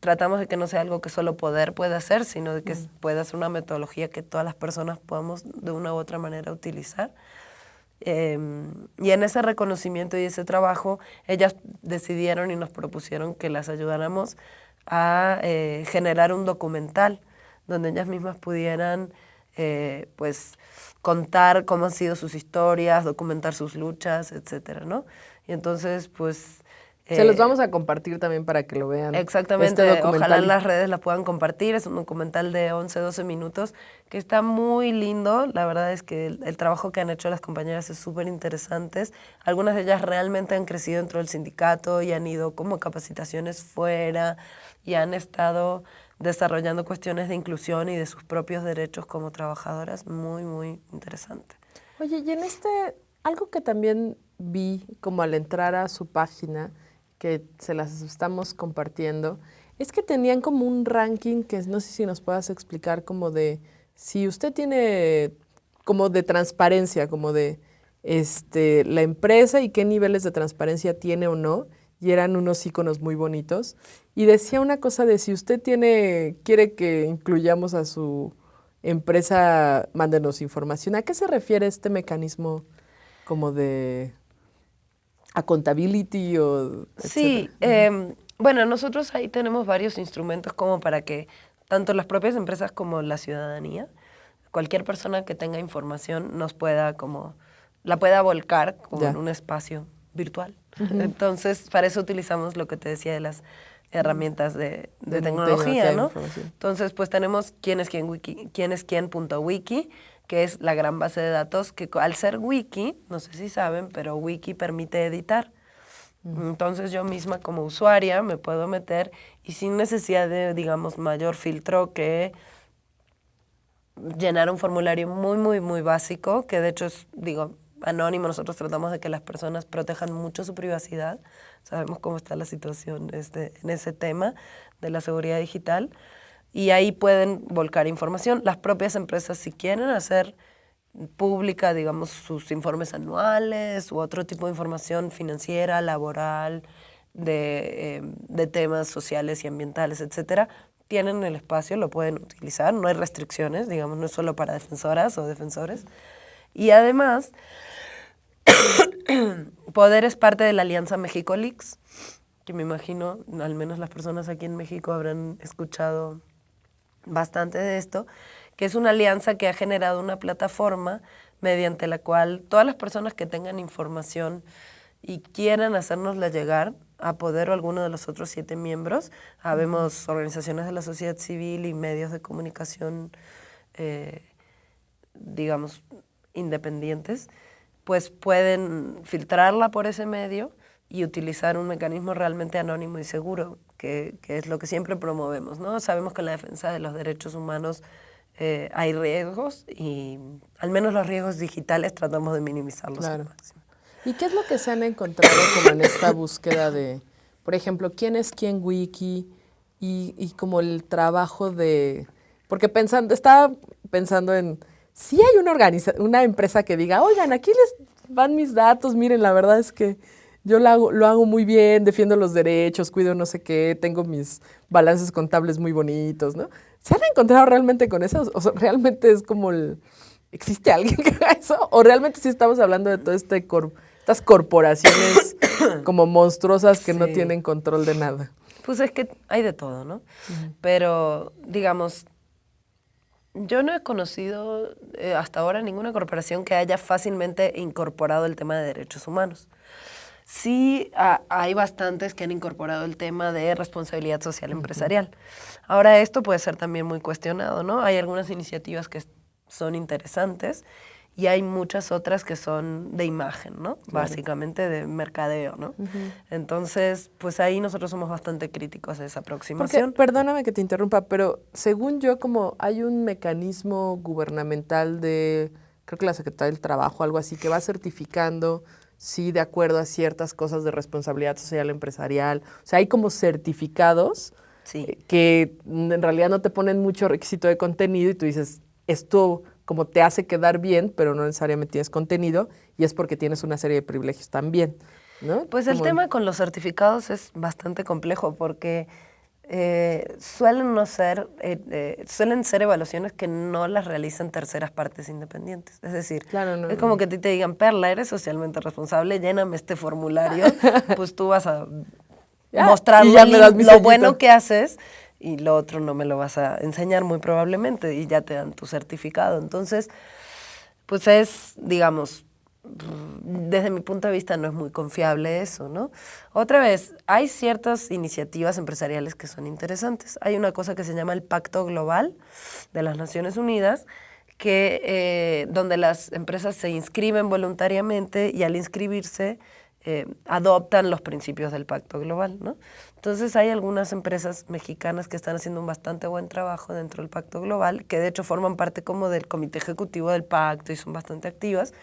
tratamos de que no sea algo que solo poder pueda hacer, sino de que pueda ser una metodología que todas las personas podamos de una u otra manera utilizar. Y en ese reconocimiento y ese trabajo, ellas decidieron y nos propusieron que las ayudáramos a generar un documental donde ellas mismas pudieran pues contar cómo han sido sus historias, documentar sus luchas, etcétera, ¿no? Y entonces, pues... se los vamos a compartir también para que lo vean. Exactamente, ojalá en las redes la puedan compartir. Es un documental de 11-12 minutos que está muy lindo. La verdad es que el trabajo que han hecho las compañeras es súper interesante. Algunas de ellas realmente han crecido dentro del sindicato y han ido como capacitaciones fuera y han estado desarrollando cuestiones de inclusión y de sus propios derechos como trabajadoras. Muy, muy interesante. Oye, y en algo que también vi como al entrar a su página, que se las estamos compartiendo, es que tenían como un ranking que no sé si nos puedas explicar como de si usted tiene como de transparencia, como de la empresa y qué niveles de transparencia tiene o no, y eran unos iconos muy bonitos. Y decía una cosa de si usted quiere que incluyamos a su empresa, mándenos información. ¿A qué se refiere este mecanismo como de accountability o etcétera? Sí, bueno, nosotros ahí tenemos varios instrumentos como para que tanto las propias empresas como la ciudadanía, cualquier persona que tenga información la pueda volcar como en un espacio virtual. Entonces, para eso utilizamos lo que te decía de las herramientas de tecnología, ¿no? Entonces, pues tenemos quiénesquién.wiki, que es la gran base de datos que al ser wiki, no sé si saben, pero wiki permite editar. Entonces yo misma como usuaria me puedo meter y sin necesidad de, digamos, mayor filtro que llenar un formulario muy básico, que de hecho es, digo, anónimo. Nosotros tratamos de que las personas protejan mucho su privacidad. Sabemos cómo está la situación en ese tema de la seguridad digital. Y ahí pueden volcar información. Las propias empresas, si quieren hacer pública, digamos, sus informes anuales u otro tipo de información financiera, laboral, de temas sociales y ambientales, etcétera, tienen el espacio, lo pueden utilizar, no hay restricciones, digamos, no es solo para defensoras o defensores. Y además, Poder es parte de la Alianza México Leaks, que me imagino, al menos las personas aquí en México habrán escuchado bastante de esto, que es una alianza que ha generado una plataforma mediante la cual todas las personas que tengan información y quieran hacérnosla llegar a Poder o alguno de los otros 7 miembros, habemos organizaciones de la sociedad civil y medios de comunicación, digamos, independientes, pues pueden filtrarla por ese medio y utilizar un mecanismo realmente anónimo y seguro, que es lo que siempre promovemos, ¿no? Sabemos que en la defensa de los derechos humanos hay riesgos y al menos los riesgos digitales tratamos de minimizarlos. Claro. Al máximo. ¿Y qué es lo que se han encontrado como en esta búsqueda de, por ejemplo, quién es quién wiki y como el trabajo de... Porque estaba pensando en, si hay una empresa que diga, oigan, aquí les van mis datos, miren, la verdad es que yo lo hago muy bien, defiendo los derechos, cuido no sé qué, tengo mis balances contables muy bonitos, ¿no? ¿Se han encontrado realmente con eso? ¿O sea, realmente es como ¿existe alguien que haga eso? ¿O realmente sí estamos hablando de todo estas corporaciones como monstruosas que no tienen control de nada? Pues es que hay de todo, ¿no? Pero, digamos, yo no he conocido hasta ahora ninguna corporación que haya fácilmente incorporado el tema de derechos humanos. Sí, hay bastantes que han incorporado el tema de responsabilidad social empresarial. Ahora, esto puede ser también muy cuestionado, ¿no? Hay algunas iniciativas que son interesantes y hay muchas otras que son de imagen, ¿no? Claro. Básicamente de mercadeo, ¿no? Entonces, pues ahí nosotros somos bastante críticos de esa aproximación. Porque, perdóname que te interrumpa, pero según yo, como hay un mecanismo gubernamental creo que la Secretaría del Trabajo, algo así, que va certificando, sí, de acuerdo a ciertas cosas de responsabilidad social empresarial. O sea, hay como certificados que en realidad no te ponen mucho requisito de contenido y tú dices, esto como te hace quedar bien, pero no necesariamente tienes contenido y es porque tienes una serie de privilegios también, ¿no? Pues el tema con los certificados es bastante complejo porque suelen ser evaluaciones que no las realizan terceras partes independientes. Es decir, es como que a ti te digan, Perla, eres socialmente responsable, lléname este formulario, pues tú vas a mostrar lo bueno que haces y lo otro no me lo vas a enseñar muy probablemente y ya te dan tu certificado. Entonces, pues es, digamos, desde mi punto de vista no es muy confiable eso, ¿no? Otra vez, hay ciertas iniciativas empresariales que son interesantes. Hay una cosa que se llama el Pacto Global de las Naciones Unidas, donde las empresas se inscriben voluntariamente y al inscribirse adoptan los principios del Pacto Global, ¿no? Entonces hay algunas empresas mexicanas que están haciendo un bastante buen trabajo dentro del Pacto Global, que de hecho forman parte como del comité ejecutivo del pacto y son bastante activas.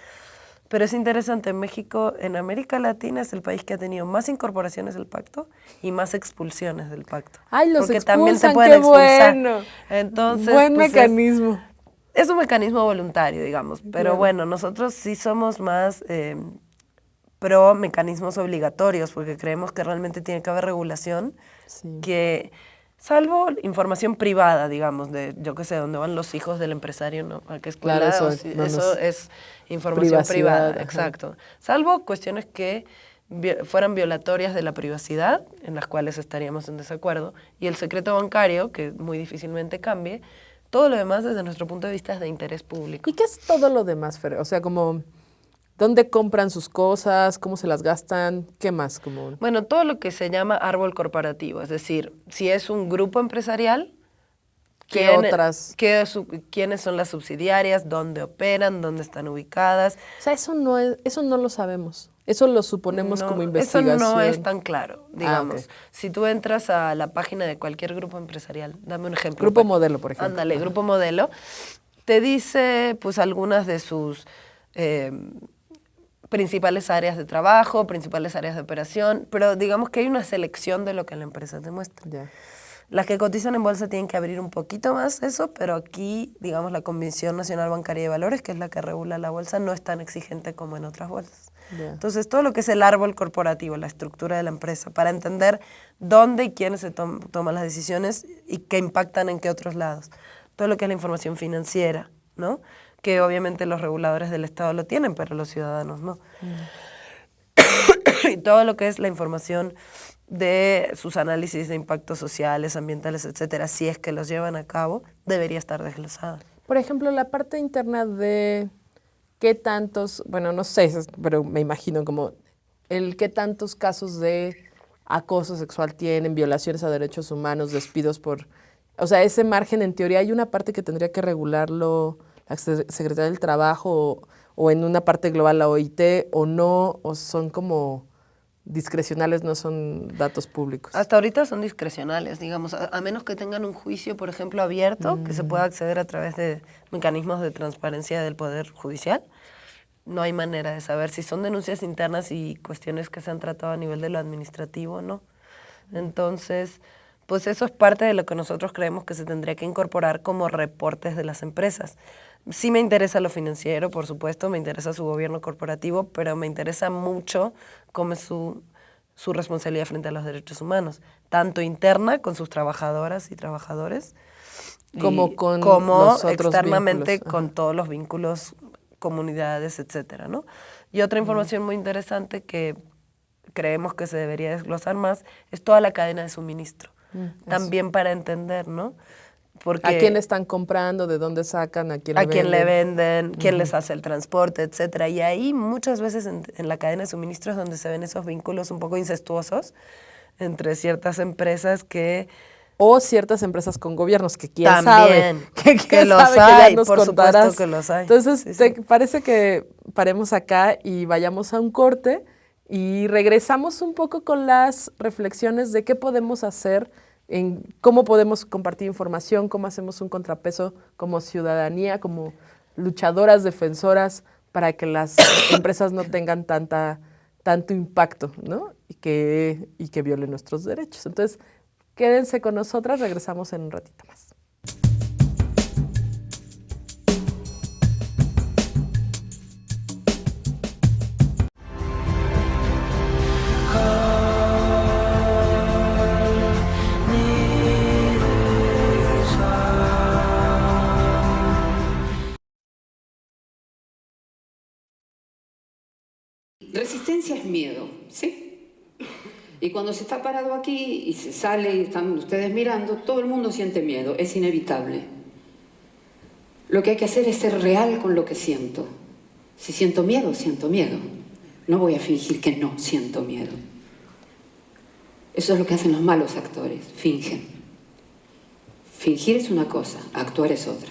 Pero es interesante, México en América Latina es el país que ha tenido más incorporaciones del pacto y más expulsiones del pacto. ¡Ay, los porque expulsan, también te pueden expulsar. Bueno! Entonces, buen pues mecanismo. Es un mecanismo voluntario, digamos. Pero bueno, nosotros sí somos más pro mecanismos obligatorios porque creemos que realmente tiene que haber regulación que... Salvo información privada, digamos, de, yo qué sé, dónde van los hijos del empresario, ¿no? ¿A qué escuela? Claro, eso es información privada, exacto. Salvo cuestiones que fueran violatorias de la privacidad, en las cuales estaríamos en desacuerdo, y el secreto bancario, que muy difícilmente cambie, todo lo demás desde nuestro punto de vista es de interés público. ¿Y qué es todo lo demás, Fer? O sea, como ¿Dónde compran sus cosas? ¿Cómo se las gastan? ¿Qué más? Bueno, todo lo que se llama árbol corporativo, es decir, si es un grupo empresarial, ¿quiénes son las subsidiarias? ¿Dónde operan? ¿Dónde están ubicadas? O sea, eso no lo sabemos. Eso lo suponemos como investigación. Eso no es tan claro, digamos. Okay. Si tú entras a la página de cualquier grupo empresarial, dame un ejemplo. Grupo Modelo, por ejemplo. Ándale, Grupo Modelo, te dice pues algunas de sus principales áreas de trabajo, principales áreas de operación, pero digamos que hay una selección de lo que la empresa te muestra. Yeah. Las que cotizan en bolsa tienen que abrir un poquito más eso, pero aquí, digamos, la Comisión Nacional Bancaria de Valores, que es la que regula la bolsa, no es tan exigente como en otras bolsas. Yeah. Entonces, todo lo que es el árbol corporativo, la estructura de la empresa, para entender dónde y quiénes se toman las decisiones y qué impactan en qué otros lados. Todo lo que es la información financiera, ¿no? Que obviamente los reguladores del Estado lo tienen, pero los ciudadanos no. Y todo lo que es la información de sus análisis de impactos sociales, ambientales, etcétera, si es que los llevan a cabo, debería estar desglosada. Por ejemplo, la parte interna de qué tantos, bueno, no sé, pero me imagino como qué tantos casos de acoso sexual tienen, violaciones a derechos humanos, despidos por... O sea, ese margen, en teoría, hay una parte que tendría que regularlo la Secretaría del Trabajo o en una parte global la OIT, o no, o son como discrecionales, no son datos públicos. Hasta ahorita son discrecionales, digamos, a menos que tengan un juicio, por ejemplo, abierto, que se pueda acceder a través de mecanismos de transparencia del Poder Judicial. No hay manera de saber si son denuncias internas y cuestiones que se han tratado a nivel de lo administrativo, ¿no? Entonces, pues eso es parte de lo que nosotros creemos que se tendría que incorporar como reportes de las empresas. Sí me interesa lo financiero, por supuesto, me interesa su gobierno corporativo, pero me interesa mucho cómo es su responsabilidad frente a los derechos humanos, tanto interna con sus trabajadoras y trabajadores, como externamente con todos los vínculos, comunidades, etcétera, ¿no? Y otra información muy interesante que creemos que se debería desglosar más es toda la cadena de suministro, también para entender, ¿no? Porque ¿a quién están comprando? ¿De dónde sacan? ¿A quién le venden? ¿Quién les hace el transporte? Etcétera. Y ahí muchas veces en la cadena de suministros donde se ven esos vínculos un poco incestuosos entre ciertas empresas o ciertas empresas con gobiernos, que quién también, sabe. Que los sabe, hay, que ya nos por contarás. supuesto que los hay. Entonces, ¿te parece que paremos acá y vayamos a un corte y regresamos un poco con las reflexiones de qué podemos hacer, en cómo podemos compartir información, cómo hacemos un contrapeso como ciudadanía, como luchadoras, defensoras, para que las empresas no tengan tanto impacto, ¿no? Y que violen nuestros derechos. Entonces, quédense con nosotras, regresamos en un ratito más. Resistencia es miedo, ¿sí? Y cuando se está parado aquí y se sale y están ustedes mirando, todo el mundo siente miedo, es inevitable. Lo que hay que hacer es ser real con lo que siento. Si siento miedo, siento miedo. No voy a fingir que no siento miedo. Eso es lo que hacen los malos actores, fingen. Fingir es una cosa, actuar es otra.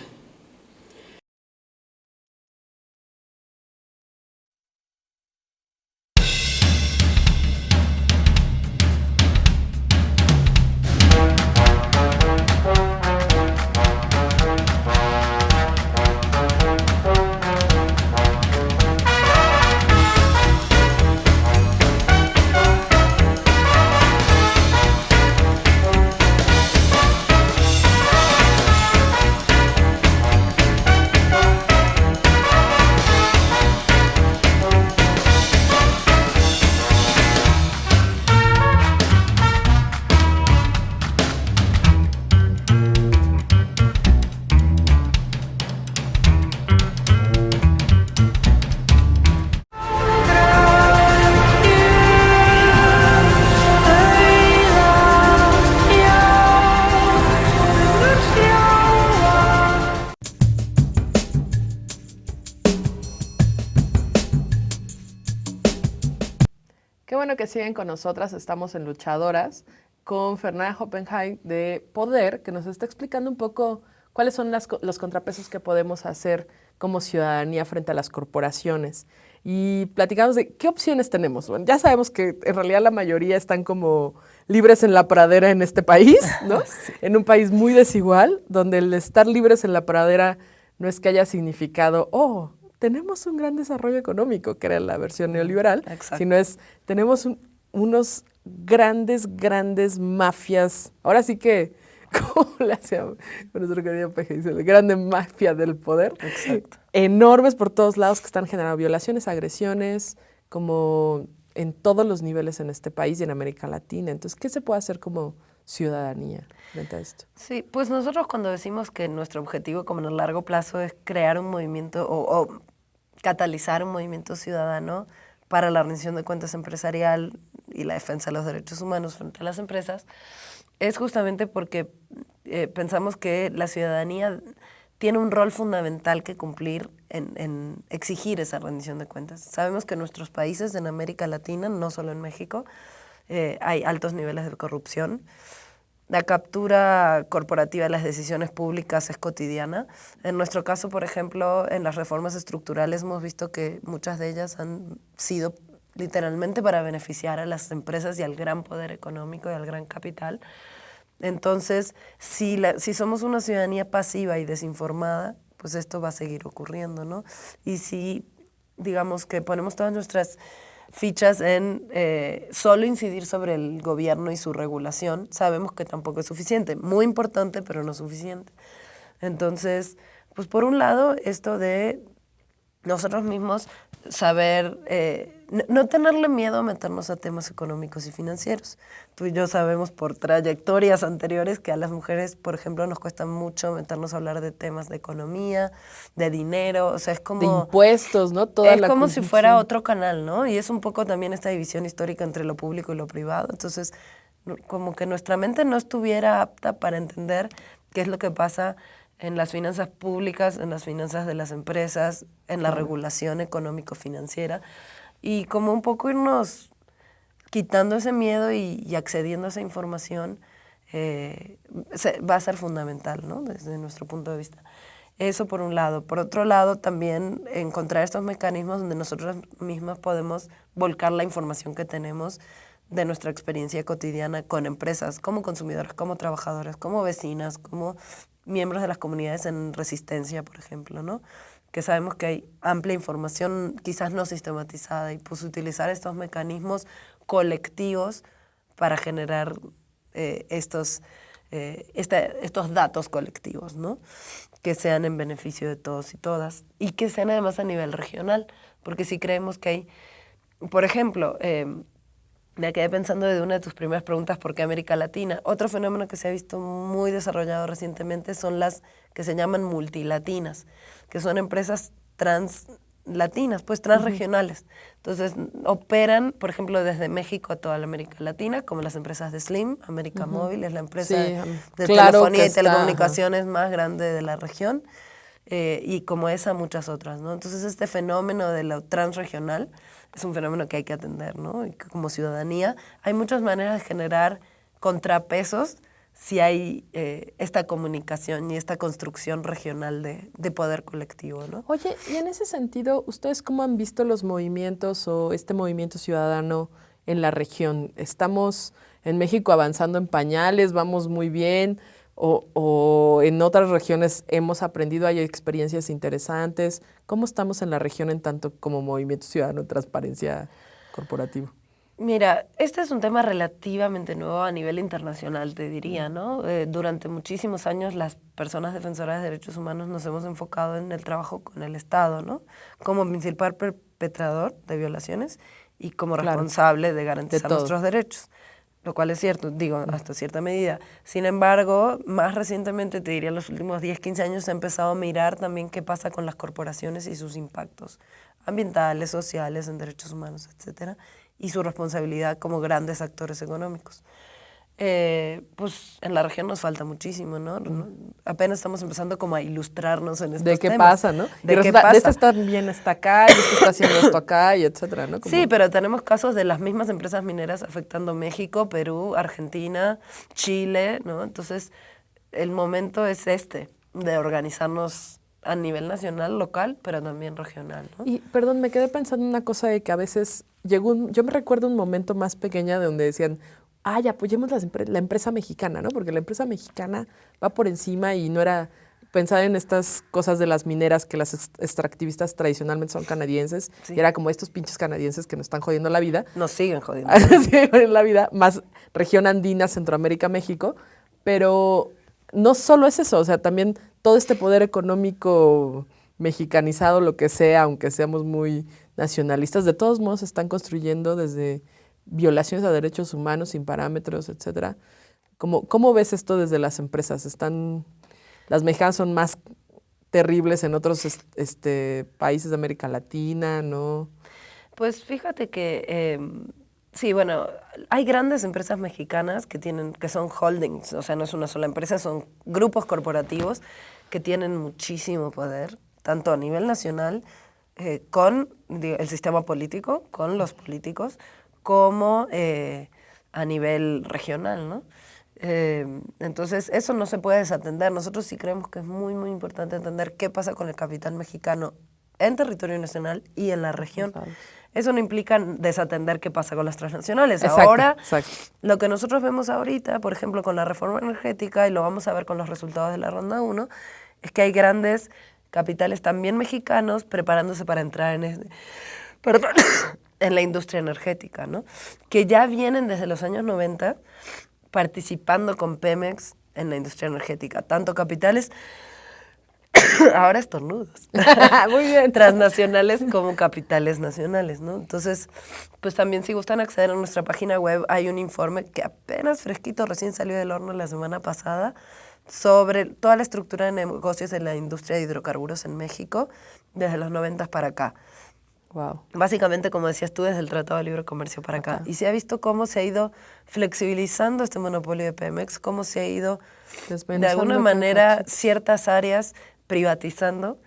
Qué bueno que siguen con nosotras, estamos en Luchadoras con Fernanda Hoppenheim de Poder, que nos está explicando un poco cuáles son los contrapesos que podemos hacer como ciudadanía frente a las corporaciones. Y platicamos de qué opciones tenemos. Bueno, ya sabemos que en realidad la mayoría están como libres en la pradera en este país, ¿no? Sí. En un país muy desigual, donde el estar libres en la pradera no es que haya significado, tenemos un gran desarrollo económico, que era la versión neoliberal, sino tenemos unos grandes mafias. Ahora sí que, ¿cómo le hacíamos? Nuestro querido Peje dice, la grande mafia del poder. Exacto. Enormes por todos lados que están generando violaciones, agresiones, como en todos los niveles en este país y en América Latina. Entonces, ¿qué se puede hacer como ciudadanía frente a esto? Sí, pues nosotros cuando decimos que nuestro objetivo como en el largo plazo es crear un movimiento o catalizar un movimiento ciudadano para la rendición de cuentas empresarial y la defensa de los derechos humanos frente a las empresas, es justamente porque pensamos que la ciudadanía tiene un rol fundamental que cumplir en exigir esa rendición de cuentas. Sabemos que en nuestros países, en América Latina, no solo en México, hay altos niveles de corrupción. La captura corporativa de las decisiones públicas es cotidiana. En nuestro caso, por ejemplo, en las reformas estructurales hemos visto que muchas de ellas han sido literalmente para beneficiar a las empresas y al gran poder económico y al gran capital. Entonces, si somos una ciudadanía pasiva y desinformada, pues esto va a seguir ocurriendo, ¿no? Y si, digamos, que ponemos todas nuestras fichas en solo incidir sobre el gobierno y su regulación, sabemos que tampoco es suficiente. Muy importante, pero no suficiente. Entonces, pues por un lado, esto de nosotros mismos saber, no tenerle miedo a meternos a temas económicos y financieros. Tú y yo sabemos por trayectorias anteriores que a las mujeres, por ejemplo, nos cuesta mucho meternos a hablar de temas de economía, de dinero, o sea, es como... De impuestos, ¿no? Es como si fuera otro canal, ¿no? Y es un poco también esta división histórica entre lo público y lo privado. Entonces, como que nuestra mente no estuviera apta para entender qué es lo que pasa en las finanzas públicas, en las finanzas de las empresas, en la regulación económico-financiera, y como un poco irnos quitando ese miedo y accediendo a esa información va a ser fundamental, ¿no? Desde nuestro punto de vista. Eso por un lado. Por otro lado, también encontrar estos mecanismos donde nosotros mismos podemos volcar la información que tenemos de nuestra experiencia cotidiana con empresas, como consumidores, como trabajadores, como vecinas, como miembros de las comunidades en resistencia, por ejemplo, ¿no? Que sabemos que hay amplia información, quizás no sistematizada, y pues utilizar estos mecanismos colectivos para generar estos datos colectivos, ¿no? Que sean en beneficio de todos y todas, y que sean además a nivel regional, porque si creemos que hay, por ejemplo, me quedé pensando de una de tus primeras preguntas, ¿por qué América Latina? Otro fenómeno que se ha visto muy desarrollado recientemente son las que se llaman multilatinas, que son empresas translatinas, pues transregionales. Entonces, operan, por ejemplo, desde México a toda la América Latina, como las empresas de Slim, América Móvil, es la empresa de telefonía y telecomunicaciones más grande de la región, y como esa, muchas otras, ¿no? Entonces, este fenómeno de lo transregional es un fenómeno que hay que atender, ¿no? Y que como ciudadanía hay muchas maneras de generar contrapesos si hay esta comunicación y esta construcción regional de poder colectivo, ¿no? Oye, y en ese sentido, ¿ustedes cómo han visto los movimientos o este movimiento ciudadano en la región? ¿Estamos en México avanzando en pañales, vamos muy bien, o en otras regiones hemos aprendido, hay experiencias interesantes? ¿Cómo estamos en la región en tanto como movimiento ciudadano de transparencia corporativa? Mira, este es un tema relativamente nuevo a nivel internacional, te diría, ¿no? Durante muchísimos años las personas defensoras de derechos humanos nos hemos enfocado en el trabajo con el Estado, ¿no? Como principal perpetrador de violaciones y como responsable de garantizar nuestros derechos, lo cual es cierto, digo, hasta cierta medida. Sin embargo, más recientemente, te diría en los últimos 10, 15 años, se ha empezado a mirar también qué pasa con las corporaciones y sus impactos ambientales, sociales, en derechos humanos, etcétera, y su responsabilidad como grandes actores económicos. Pues en la región nos falta muchísimo, ¿no? Apenas estamos empezando como a ilustrarnos en estos de qué temas. pasa, ¿no? De qué pasa. De este está bien está acá, y este está haciendo esto acá, y etcétera, ¿no? Como... Sí, pero tenemos casos de las mismas empresas mineras afectando México, Perú, Argentina, Chile, ¿no? Entonces, el momento es de organizarnos a nivel nacional, local, pero también regional, ¿no? Y, perdón, me quedé pensando en una cosa de que a veces yo me recuerdo un momento más pequeña de donde decían, apoyemos la empresa mexicana, ¿no? Porque la empresa mexicana va por encima y no era pensar en estas cosas de las mineras que las extractivistas tradicionalmente son canadienses. Sí. Y era como estos pinches canadienses que nos están jodiendo la vida. Nos siguen jodiendo. Siguen la vida, más región andina, Centroamérica, México. Pero no solo es eso, o sea, también todo este poder económico mexicanizado, lo que sea, aunque seamos muy nacionalistas, de todos modos están construyendo desde violaciones a derechos humanos sin parámetros, etcétera. ¿Cómo ves esto desde las empresas? Las mexicanas son más terribles en otros países de América Latina, ¿no? Pues fíjate que sí, bueno, hay grandes empresas mexicanas que son holdings, o sea, no es una sola empresa, son grupos corporativos que tienen muchísimo poder, tanto a nivel nacional, con el sistema político, con los políticos, como a nivel regional, ¿no? Entonces, eso no se puede desatender. Nosotros sí creemos que es muy, muy importante entender qué pasa con el capital mexicano en territorio nacional y en la región. Eso no implica desatender qué pasa con las transnacionales. Ahora, lo que nosotros vemos ahorita, por ejemplo, con la reforma energética, y lo vamos a ver con los resultados de la Ronda 1, es que hay grandes capitales también mexicanos preparándose para entrar en la industria energética, ¿no? Que ya vienen desde los años 90 participando con Pemex en la industria energética, tanto capitales, ahora estornudos, muy bien, transnacionales como capitales nacionales, ¿no? Entonces, pues también si gustan acceder a nuestra página web, hay un informe que apenas fresquito, recién salió del horno la semana pasada, sobre toda la estructura de negocios en la industria de hidrocarburos en México, desde los 90 para acá. Wow. Básicamente, como decías tú, desde el Tratado de Libre Comercio para acá. Y se ha visto cómo se ha ido flexibilizando este monopolio de Pemex, cómo se ha ido, de alguna manera, ciertas áreas privatizando,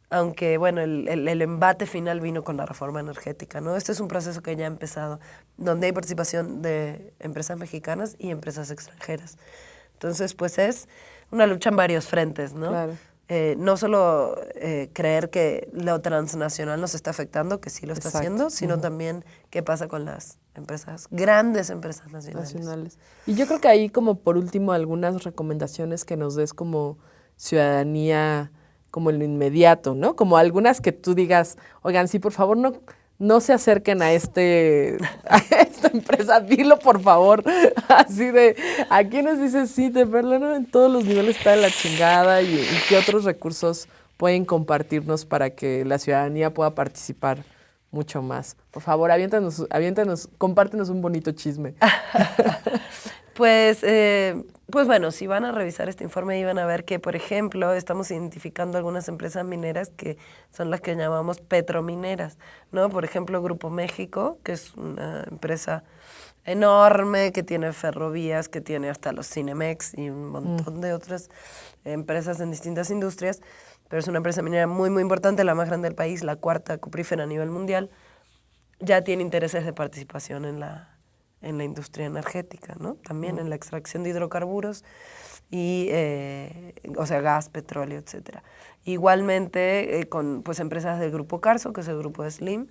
aunque, bueno, el embate final vino con la reforma energética, ¿no? Este es un proceso que ya ha empezado, donde hay participación de empresas mexicanas y empresas extranjeras. Entonces, pues es una lucha en varios frentes, ¿no? Claro. No solo creer que lo transnacional nos está afectando, que sí lo está haciendo, sino también qué pasa con las empresas, grandes empresas nacionales. Y yo creo que ahí, como por último, algunas recomendaciones que nos des como ciudadanía, como en lo inmediato, ¿no? Como algunas que tú digas, oigan, sí, por favor, no se acerquen a esta empresa, dilo por favor, así de, ¿a quiénes dices sí, de verdad, no? En todos los niveles está de la chingada y qué otros recursos pueden compartirnos para que la ciudadanía pueda participar mucho más. Por favor, aviéntanos, compártenos un bonito chisme. Pues bueno, si van a revisar este informe iban a ver que, por ejemplo, estamos identificando algunas empresas mineras que son las que llamamos petromineras, ¿no? Por ejemplo, Grupo México, que es una empresa enorme, que tiene ferrovías, que tiene hasta los Cinemex y un montón de otras empresas en distintas industrias, pero es una empresa minera muy, muy importante, la más grande del país, la cuarta cuprífera a nivel mundial, ya tiene intereses de participación en la industria energética, ¿no? También en la extracción de hidrocarburos y, o sea, gas, petróleo, etcétera. Igualmente con pues empresas del Grupo Carso, que es el grupo de Slim,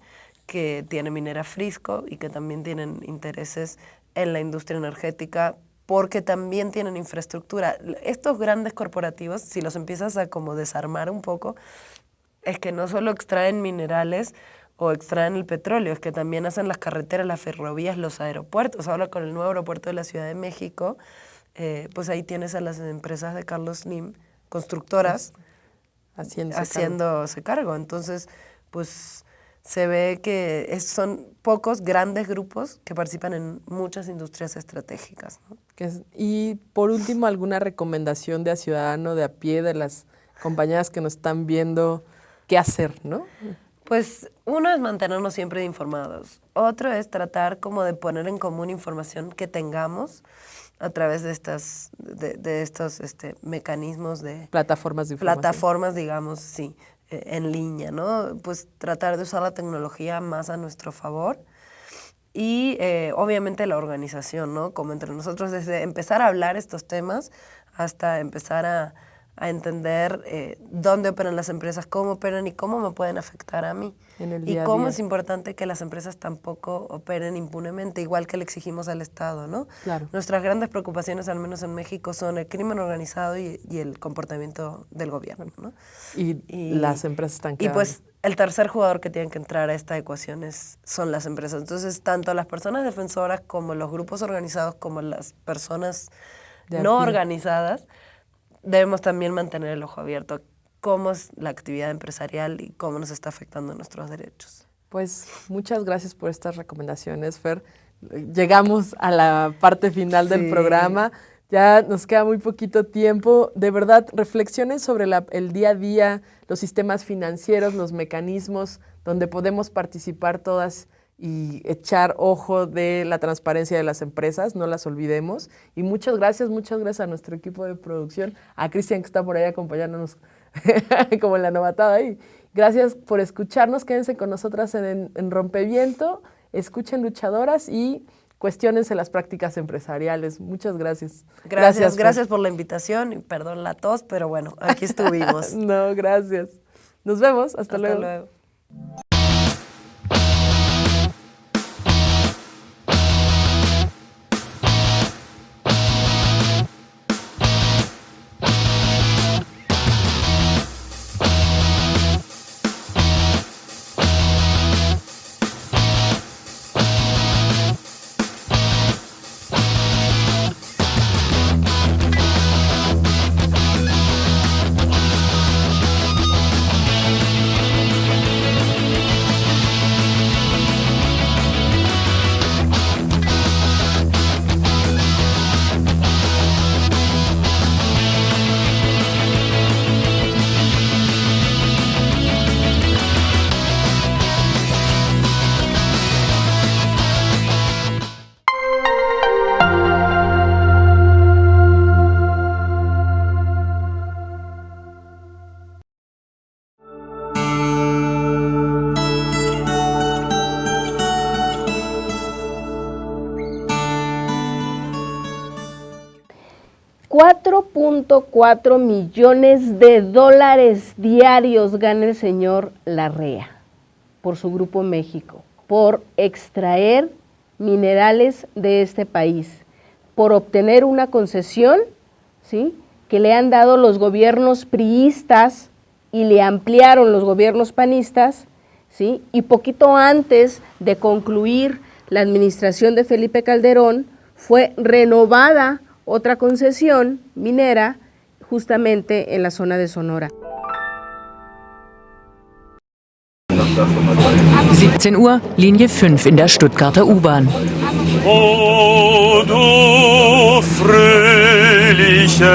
que tiene minera Frisco y que también tienen intereses en la industria energética porque también tienen infraestructura. Estos grandes corporativos, si los empiezas a como desarmar un poco, es que no solo extraen minerales o extraen el petróleo, es que también hacen las carreteras, las ferrovías, los aeropuertos. Ahora con el nuevo aeropuerto de la Ciudad de México, pues ahí tienes a las empresas de Carlos Slim, constructoras, haciéndose cargo. Entonces, pues se ve que son pocos grandes grupos que participan en muchas industrias estratégicas, ¿no? Y por último, ¿alguna recomendación de a ciudadano de a pie, de las compañeras que nos están viendo, qué hacer, ¿no? Pues uno es mantenernos siempre informados, otro es tratar como de poner en común información que tengamos a través de estos mecanismos de plataformas de información. Plataformas, digamos, sí, en línea, ¿no? Pues tratar de usar la tecnología más a nuestro favor y obviamente la organización, ¿no? Como entre nosotros, desde empezar a hablar estos temas hasta empezar a entender dónde operan las empresas, cómo operan y cómo me pueden afectar a mí. En el y día a cómo día. es importante que las empresas tampoco operen impunemente, igual que le exigimos al Estado, ¿no? Claro. Nuestras grandes preocupaciones, al menos en México, son el crimen organizado y el comportamiento del gobierno, ¿no? Y las empresas están quedando. Y pues el tercer jugador que tiene que entrar a esta ecuación son las empresas. Entonces, tanto las personas defensoras como los grupos organizados, como las personas no organizadas, debemos también mantener el ojo abierto. Cómo es la actividad empresarial y cómo nos está afectando nuestros derechos. Pues muchas gracias por estas recomendaciones, Fer. Llegamos a la parte final del programa. Ya nos queda muy poquito tiempo. De verdad, reflexionen sobre el día a día, los sistemas financieros, los mecanismos donde podemos participar todas y echar ojo de la transparencia de las empresas, no las olvidemos. Y muchas gracias a nuestro equipo de producción, a Cristian que está por ahí acompañándonos como la novatada ahí. Gracias por escucharnos, quédense con nosotras en Rompeviento, escuchen Luchadoras y cuestiónense las prácticas empresariales. Muchas gracias. Gracias por la invitación y perdón la tos, pero bueno, aquí estuvimos. No, gracias. Nos vemos, hasta luego. Luego. $4.4 millones diarios gana el señor Larrea por su Grupo México, por extraer minerales de este país, por obtener una concesión, ¿sí?, que le han dado los gobiernos priistas y le ampliaron los gobiernos panistas, ¿sí?, y poquito antes de concluir la administración de Felipe Calderón fue renovada otra concesión minera justamente en la zona de Sonora. 17 Uhr, Linie 5 in der Stuttgarter U-Bahn. O du fröhliche